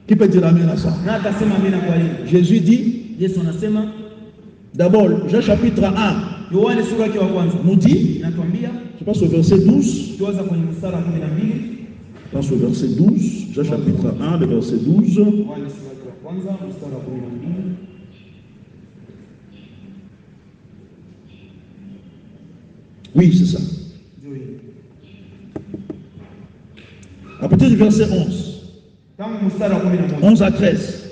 S1: Qui peut dire amen à ça?
S2: Na atasema amina kwa hiyo.
S1: Jésus dit,
S2: Yesu anasema
S1: D'abord, Jean chapitre 1
S2: Yohane sura yake ya kwanza
S1: nous dit,
S2: inatuambia,
S1: je passe au verset 12,
S2: tuanza kwenye mstari wa 12.
S1: je passe au verset 12, Jean chapitre 1, le verset 12.
S2: Yohane sura yake ya kwanza mstari wa 12.
S1: Oui, c'est ça. À partir du verset 11, 11 à 13.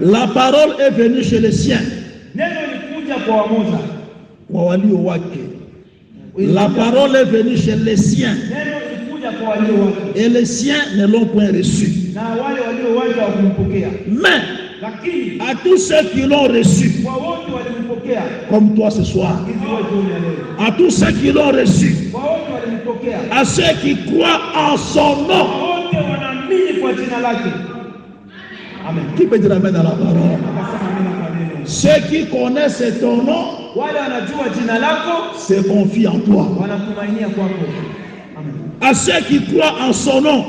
S1: La parole est venue chez les siens. La parole est venue chez les siens. Et les siens ne l'ont point reçu. Mais à tous ceux qui l'ont reçu, comme toi ce soir, à tous ceux qui l'ont reçu, à ceux qui croient en son nom. Amen. Qui peut dire amen à la parole? Ceux qui connaissent ton nom se confient en toi. À ceux qui croient en son nom,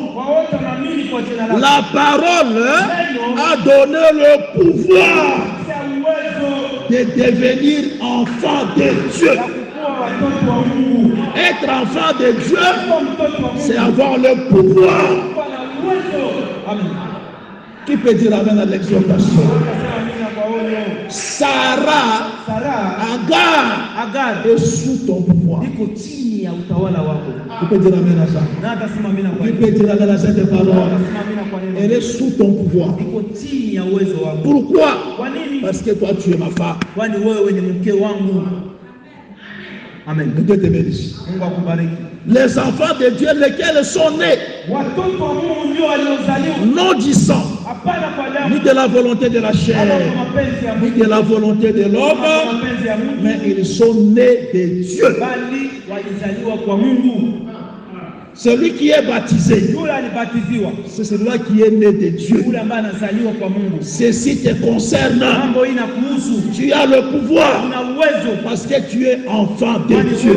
S1: la parole a donné le pouvoir de devenir enfant de Dieu. Être enfant de Dieu, c'est avoir le pouvoir. Amen. Qui peut dire amen à l'exhortation? Sarah, Agar est sous ton pouvoir. Qui peut dire amen à ça? Qui peut dire amen à cette parole? Elle est sous ton pouvoir. Pourquoi? Parce que toi tu es ma femme. Amen. Que Dieu te bénisse. Les enfants de Dieu, lesquels sont nés, non du sang, ni de la volonté de la chair, ni de la volonté de l'homme, mais ils sont nés de Dieu. Celui qui est baptisé, c'est celui-là qui est né de Dieu. Ceci te concerne. Tu as le pouvoir parce que tu es enfant de Dieu.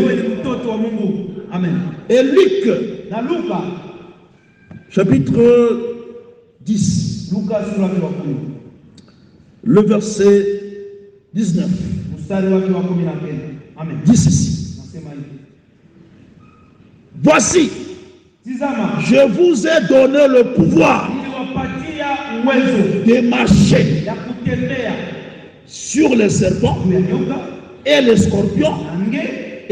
S1: Amen. Et Luc, chapitre 10, le verset 19, dit ceci. Voici, je vous ai donné le pouvoir de marcher sur les serpents et les scorpions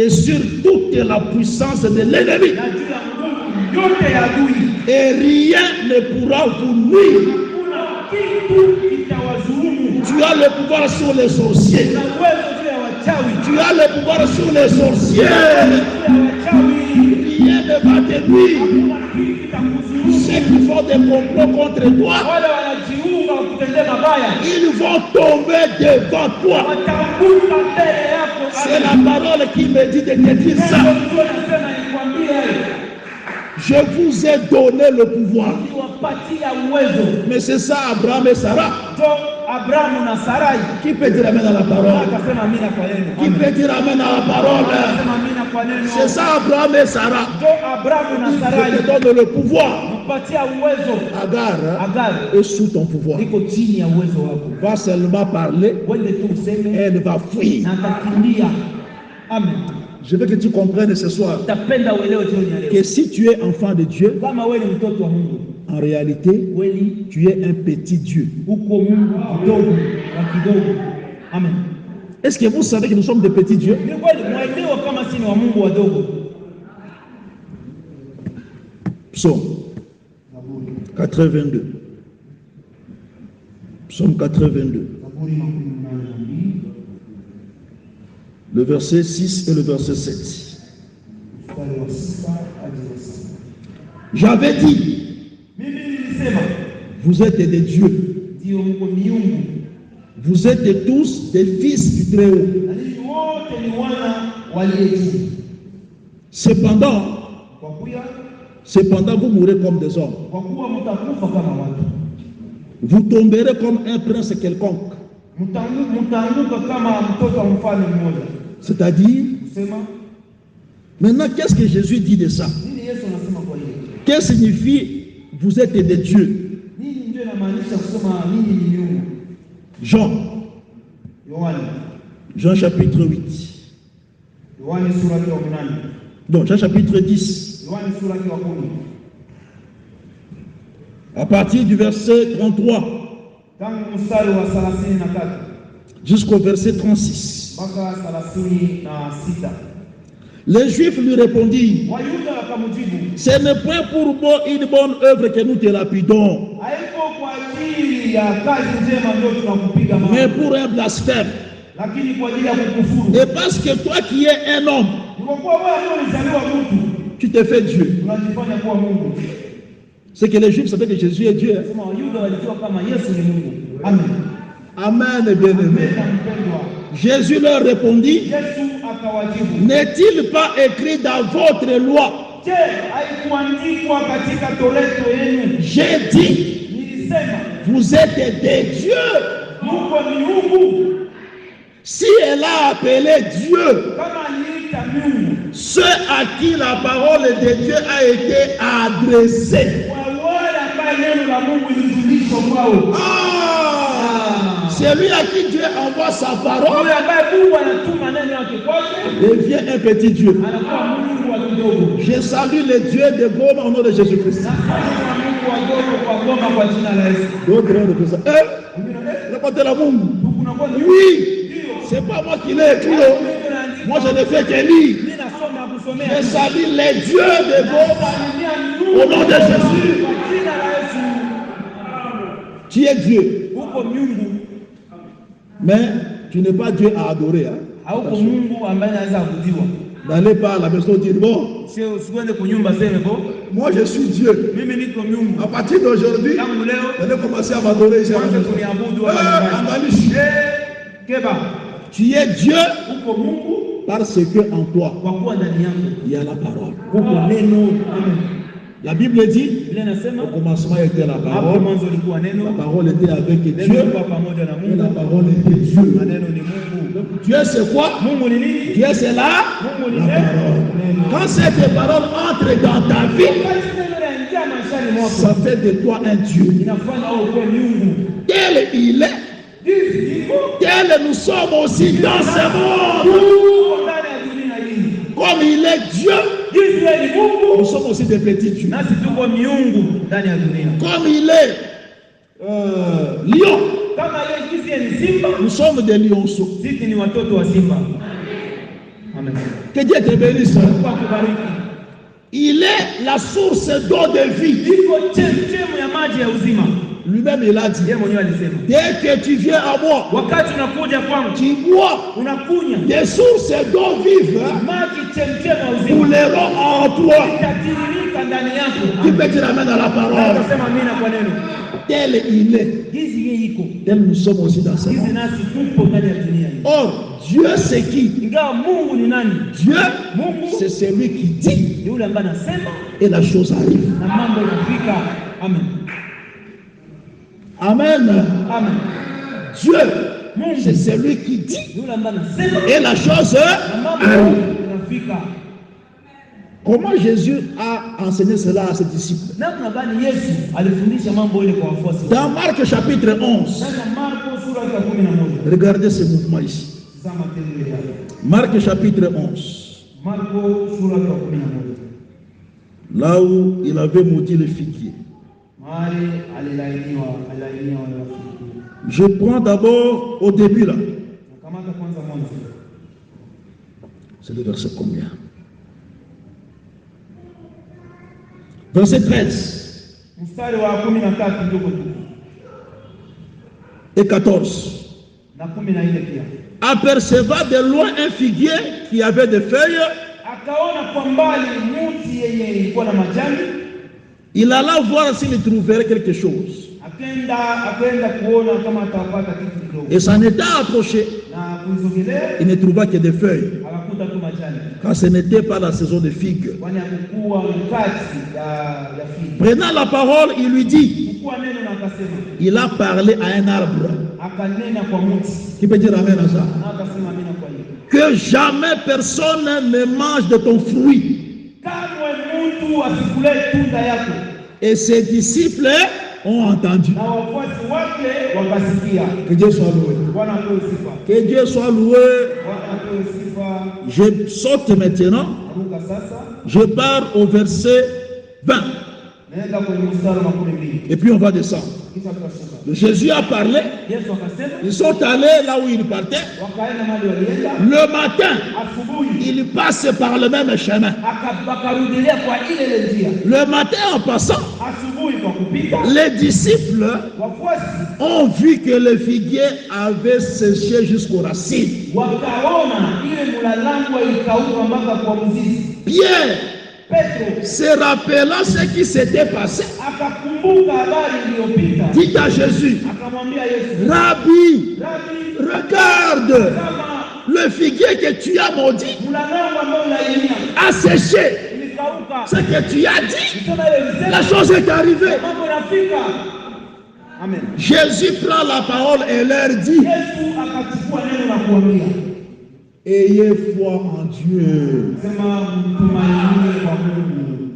S1: et sur toute la puissance de l'ennemi. Et rien ne pourra vous nuire. Tu as le pouvoir sur les sorciers. Tu as le pouvoir sur les sorciers. Rien ne va te nuire. Ceux qui font des complots contre toi, ils vont tomber devant toi. C'est la parole qui me dit de te dire ça. Je vous ai donné le pouvoir. Mais c'est ça Abraham et Sarah. Qui peut dire amen à la parole? Qui peut dire amen à la parole? C'est ça Abraham et Sarah. Je te donne le pouvoir. Agar est sous ton pouvoir. Va seulement parler et elle va fuir. Amen. Je veux que tu comprennes ce soir que si tu es enfant de Dieu, en réalité, tu es un petit Dieu. Amen. Est-ce que vous savez que nous sommes des petits dieux? Psaume 82. Psaume 82. Le verset 6 et le verset 7. J'avais dit, vous êtes des dieux. Vous êtes tous des fils du Très-Haut. Cependant, vous mourrez comme des hommes. Vous tomberez comme un prince quelconque. C'est-à-dire, maintenant, qu'est-ce que Jésus dit de ça? Qu'est-ce que signifie vous êtes des dieux? Jean, Jean chapitre 8. Donc Jean chapitre 10. À partir du verset 33 jusqu'au verset 36. Les Juifs lui répondirent: ce n'est point pour une bonne œuvre que nous te lapidons, mais pour un blasphème. Et parce que toi qui es un homme, tu te fais Dieu. C'est que les Juifs savaient que Jésus est Dieu. Amen. Amen, bien-aimé. Jésus leur répondit: n'est-il pas écrit dans votre loi? J'ai dit, vous êtes des dieux. Si elle a appelé Dieu ceux à qui la parole de Dieu a été adressée, celui à qui Dieu envoie sa parole devient un petit Dieu. Je salue les dieux de Goma au nom de Jésus-Christ. Oui, c'est pas moi qui l'ai écrit. Moi je ne fais que lire. Je salue les dieux de Goma au nom de Jésus. Tu es Dieu. Mais tu n'es pas Dieu à adorer. N'allez pas à la maison dire: bon, moi je suis Dieu. À partir d'aujourd'hui, vous allez commencer à m'adorer. Tu es Dieu parce que en toi il y a la parole. La Bible dit, au commencement était la parole était avec Dieu, et la parole était Dieu. Dieu c'est quoi? Dieu c'est la parole. Quand cette parole entre dans ta vie, ça fait de toi un Dieu. Tel il est, tel nous sommes aussi dans ce monde. Comme il est Dieu, nous sommes aussi des petits dieux. Comme il est lion, nous sommes des lionceaux. Que Dieu te bénisse. Il est la source d'eau de vie. Lui-même il a dit, dès que tu viens à moi, tu bois des sources d'eau vive couleront en toi. Tu peux te ramener à la parole. Tel il est, tel nous sommes aussi dans ce monde. Or, Dieu c'est qui? Dieu c'est celui qui dit et la chose arrive. Amen. Amen. Amen. Dieu, c'est celui qui dit et la chose arrive. Comment Jésus a enseigné cela à ses disciples? Dans Marc chapitre 11, regardez ce mouvement ici. Marc chapitre 11, là où il avait maudit le figuier. Je prends d'abord au début là. C'est le verset combien? Verset 13 et 14. Apercevant de loin un figuier qui avait des feuilles, il alla voir s'il trouverait quelque chose. Et s'en était approché. Il ne trouva que des feuilles, car ce n'était pas la saison de figues. Prenant la parole, il lui dit, il a parlé à un arbre. Qui peut dire amen à ça? Que jamais personne ne mange de ton fruit. Et ses disciples ont entendu.
S2: na wafuasi wake wakasikia.
S1: Que Dieu soit loué.
S2: Bwana apewe sifa.
S1: Que Dieu soit loué.
S2: Bwana apewe sifa.
S1: Je saute maintenant.
S2: Ruka sasa.
S1: Je pars au verset 20.
S2: Naenda kwenye mstari wa 12.
S1: Et puis on va descendre.
S2: Kisha tutashuka.
S1: Jésus a parlé.
S2: Yesu akasema,
S1: Ils sont allés là où ils partaient.
S2: wakaenda mahali walienda.
S1: Le matin,
S2: Asubuhi
S1: ils passent par le même chemin.
S2: wakarudilia kwa ile njia.
S1: Le matin, en passant,
S2: Asubuhi kwa kupita,
S1: les disciples
S2: wafuasi
S1: ont vu que le figuier avait séché jusqu'aux racines.
S2: wakaona ile mlalangwa ikauka mpaka kwa mzizi.
S1: Pierre,
S2: Petro
S1: se rappelant ce qui s'était passé,
S2: akakumbuka habari iliyopita,
S1: dit à Jésus,
S2: akamwambia Yesu,
S1: Rabbi,
S2: Rabi,
S1: regarde,
S2: kama
S1: le figuier que tu as maudit
S2: mlalangwa ambao unainia
S1: a séché.
S2: ilikauka.
S1: Ce que tu as dit,
S2: Sema ile
S1: la
S2: msema
S1: chose est arrivée.
S2: mambo yanafika. Amen.
S1: Jésus prend la parole et leur dit,
S2: Yesu akachukua neno na kuambia,
S1: ayez foi en Dieu.
S2: sema mtumaini kwa Mungu.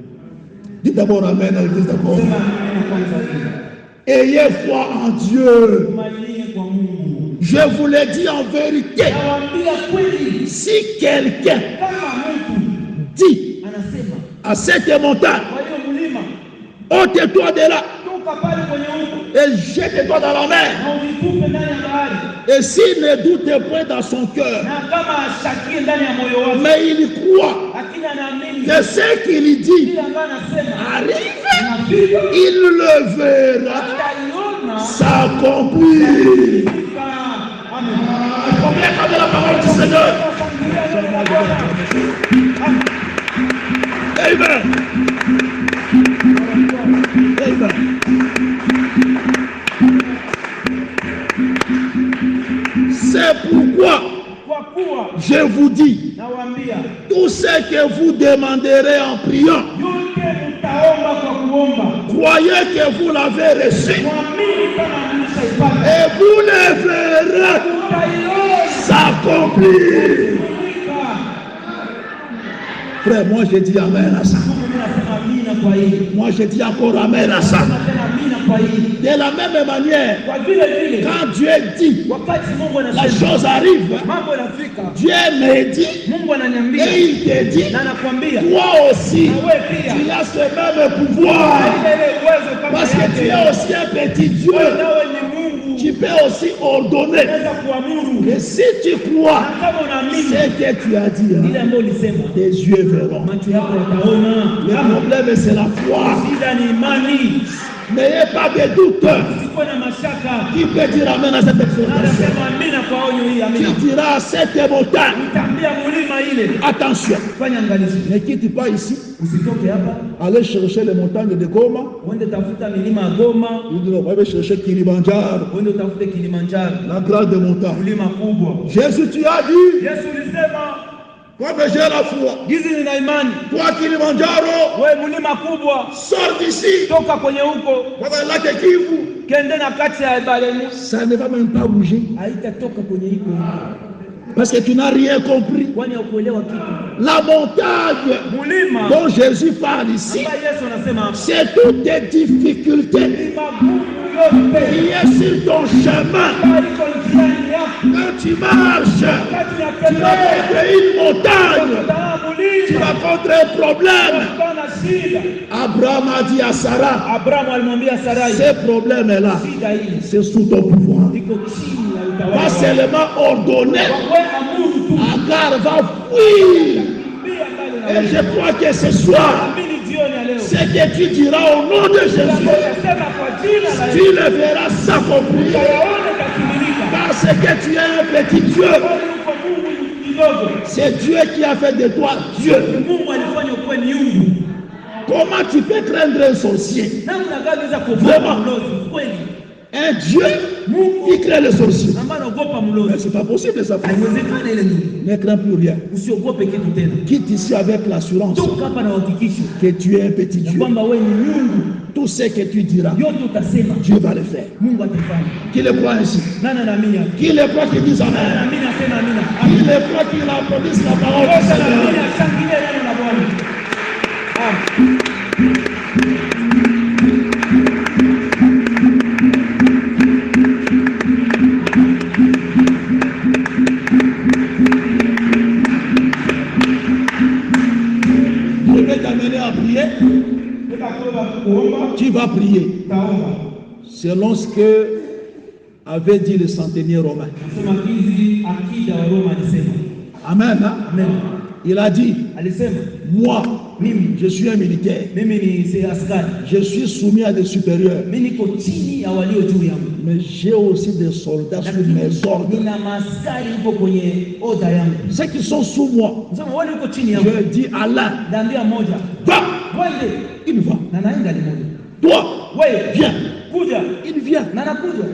S1: Dites d'abord Amen à l'église d'abord.
S2: Sema amina kwanza.
S1: Ayez foi en Dieu.
S2: Tumaini kwa Mungu.
S1: Je vous l'ai dit en vérité.
S2: Nawaambia kweli,
S1: Si quelqu'un
S2: kama mtu
S1: dit
S2: anasema
S1: à cette montagne,
S2: kwa hiyo mlima
S1: ôte-toi de là
S2: toka pale kwenye huko
S1: et jette-toi dans la mer.
S2: na uvitupe ndani ya bahari,
S1: Et s'il ne doute point dans son cœur,
S2: na kama ashakie ndani ya moyo wake,
S1: mais il croit
S2: lakini anaamini
S1: que ce qu'il dit
S2: kile ambaye anasema
S1: arrive,
S2: inafika,
S1: il le verra
S2: ataiona
S1: s'accomplir.
S2: ikifika. Amen.
S1: Combien de la parole du Seigneur?
S2: Shangilia neno la Bwana. Amen.
S1: Amen. Amen. C'est pourquoi
S2: Kwa kuwa
S1: je vous dis,
S2: nawaambia,
S1: tout ce que vous demanderez en priant,
S2: yote mtaomba kwa kuomba,
S1: croyez que vous l'avez reçu
S2: mwamini kama mlishaipata,
S1: et vous le verrez
S2: utaiona
S1: s'accomplir.
S2: ikifika.
S1: Frère, moi je dis Amen à ça.
S2: Mimi nasema amina kwa hili.
S1: Moi je dis encore Amen à ça.
S2: Nasema tena amina kwa hili.
S1: De la même manière,
S2: Kwa vile vile
S1: quand Dieu dit,
S2: wakati Mungu
S1: la
S2: anasema
S1: chose arrive,
S2: mambo yanafika,
S1: Dieu me dit
S2: Mungu ananiambia
S1: et il te dit,
S2: na anakuambia
S1: toi aussi,
S2: na wewe pia
S1: tu as ce même pouvoir.
S2: ile uwezo kama
S1: Parce que tu es aussi un petit Dieu.
S2: nawe ni Mungu,
S1: Tu peux aussi ordonner.
S2: unaweza kuamuru.
S1: Et si tu crois
S2: Na kama unaamini
S1: ce que tu as dit,
S2: ile ambayo ulisema,
S1: tes yeux verront.
S2: macho yako yataona.
S1: Le problème, c'est la foi.
S2: Shida ni imani.
S1: N'ayez pas de doute.
S2: Usikuwe na mashaka.
S1: Qui peut dire Amen à cette exhortation?
S2: Anasema amina kwa onyo hii, amina.
S1: Qui dira à cette montagne,
S2: Nitaambia mulima ile,
S1: attention,
S2: fanya angalizo.
S1: ne quitte pas ici,
S2: Usitoke hapa,
S1: allez chercher les montagnes de Goma.
S2: uende tafuta milima ya Goma,
S1: Il dit, on va chercher Kilimanjaro,
S2: uende utafute Kilimanjaro,
S1: la grande montagne.
S2: mlima kubwa.
S1: Jésus, tu as dit,
S2: Yesu ulisema,
S1: toi que j'ai la foi,
S2: gizi nina imani,
S1: toi Kilimanjaro,
S2: wewe mlima kubwa,
S1: sors d'ici,
S2: toka kwenye huko,
S1: dans le lac Kivu.
S2: kende na kati ya Ibalemu,
S1: Ça ne va même pas bouger.
S2: haitatoka kwenye hiko,
S1: Parce que tu n'as rien compris.
S2: kwani haukuelewa kitu.
S1: La montagne
S2: Mulima
S1: dont Jésus parle ici,
S2: ambaye Yesu anasema
S1: c'est toutes tes difficultés
S2: ni magumu yote
S1: qui est sur ton chemin.
S2: iko njiani yako,
S1: Quand tu marches,
S2: kati ya
S1: tu vas
S2: kelele
S1: contre une montagne,
S2: kutana
S1: tu
S2: mulima,
S1: vas contre un problème.
S2: kutana shida.
S1: Abraham a dit à Sarah,
S2: Abrahamu alimwambia Sarai,
S1: ce problème-là,
S2: shida hii
S1: c'est sous ton pouvoir.
S2: iko chini ya
S1: Pas
S2: utawala wako.
S1: seulement ordonner,
S2: Wewe amuru tu,
S1: Agar va fuir.
S2: kimbia mbali na
S1: Et
S2: wewe.
S1: je crois que ce soir,
S2: Amini jioni ya leo,
S1: ce que tu diras au nom de Jésus,
S2: utasema kwa jina la
S1: tu
S2: Yesu,
S1: le verras s'accomplir.
S2: utayaona yakitimilika.
S1: Parce que tu es un petit Dieu.
S2: Kwani uko Mungu kidogo,
S1: C'est Dieu qui a fait de toi Dieu.
S2: Mungu alifanya ukuwe miungu.
S1: Comment tu peux craindre un sorcier?
S2: Namna gani unaweza kuogopa mlozi? Kweli
S1: Un Dieu qui crée les sorciers.
S2: ambaye anaogopa
S1: Mais
S2: mlozi,
S1: c'est pas possible ça.
S2: haiwezekani ile ndugu.
S1: Ne crains plus rien.
S2: Usiogope kitu tena,
S1: Quitte ici avec l'assurance
S2: toka hapa na uhakikisho
S1: que tu es un petit
S2: ya
S1: Dieu.
S2: kwamba wewe ni Mungu.
S1: Tout ce que tu diras,
S2: Yote utasema
S1: Dieu va le faire.
S2: Mungu atafanya.
S1: Qui le croit ainsi?
S2: Nani anaamini?
S1: Qui le croit qui dit
S2: Nani
S1: Amen?
S2: anaamini? Asema amina.
S1: Qui le croit qui applaudisse la parole du
S2: Wote
S1: Seigneur?
S2: anaamini, ashangilie neno la Bwana. Amen.
S1: Tu vas prier selon ce que avait dit le centenier romain. Amen. Hein?
S2: Amen.
S1: Il a dit,
S2: Alisema,
S1: moi,
S2: mimi
S1: je suis un militaire.
S2: mimi ni askari.
S1: Je suis soumis à des supérieurs.
S2: Mimi niko chini ya walio juu yangu.
S1: Mais j'ai aussi des soldats sous mes ordres.
S2: Nina maaskari huko kwenye oda yangu.
S1: Ceux qui sont sous moi,
S2: Nasema wale uko chini yangu.
S1: je dis Allah,
S2: Naambia moja,
S1: va,
S2: wende,
S1: il va.
S2: na naenda ni moja.
S1: Toi,
S2: Wewe
S1: viens,
S2: kuja,
S1: il vient.
S2: na nakuja.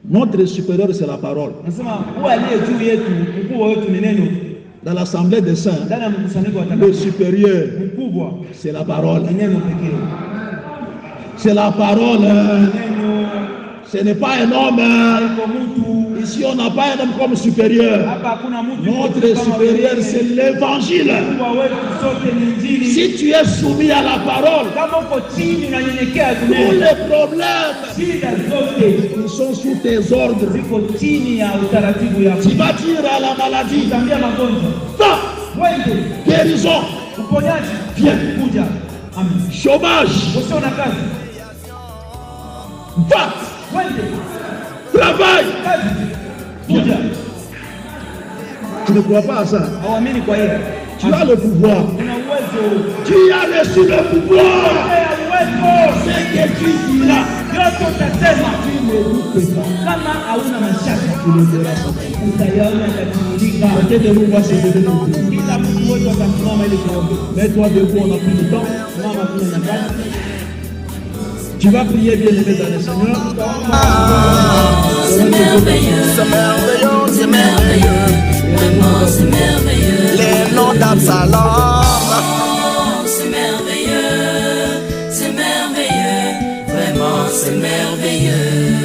S1: Notre supérieur, c'est la parole.
S2: Nasema huwa aliye juu yetu, mkubwa wetu ni neno.
S1: Dans l'assemblée des saints,
S2: Ndani ya mkusanyiko wa
S1: le
S2: watakatifu,
S1: supérieur,
S2: mkubwa
S1: c'est la parole.
S2: ni neno pekee.
S1: C'est la parole.
S2: Neno
S1: Ce n'est pas un homme.
S2: kwa mtu.
S1: Ici, on n'a pas un homme comme supérieur.
S2: Hapa hakuna mtu.
S1: Notre supérieur, c'est l'évangile.
S2: Mkubwa wetu sote ni Injili.
S1: Si tu es soumis à la parole,
S2: Kama uko chini unanyenyekea
S1: tous
S2: dunia.
S1: les problèmes
S2: Shida zote
S1: qui sont sous tes ordres,
S2: ziko chini ya utaratibu yako.
S1: tu vas dire à la maladie,
S2: Utambia magonjwa,
S1: va,
S2: wende,
S1: guérison,
S2: uponyaji,
S1: viens,
S2: kuja. Amen.
S1: chômage,
S2: Usio na kazi,
S1: va,
S2: wende,
S1: travail.
S2: kazi, kuja.
S1: Tu ne crois pas à ça?
S2: Hauamini kwa hiyo.
S1: Tu as le pouvoir.
S2: Una uwezo.
S1: Tu as reçu le pouvoir.
S2: Una uwezo.
S1: Ce que tu diras,
S2: Yote utasema.
S1: tu ne doutes pas.
S2: Kama hauna mashaka,
S1: Tu le diras.
S2: utayaona yatatimilika.
S1: Peut-être de nous voir se lever nous prier.
S2: Kila mtu wote atasimama ili kuomba.
S1: Mets-toi debout, on a plus de temps.
S2: Mama kuna nyakati.
S1: Tu vas prier bien aimé dans le Seigneur.
S3: C'est merveilleux, c'est merveilleux, c'est merveilleux, vraiment c'est merveilleux. Les noms d'Absalom. Oh, c'est merveilleux, vraiment c'est merveilleux.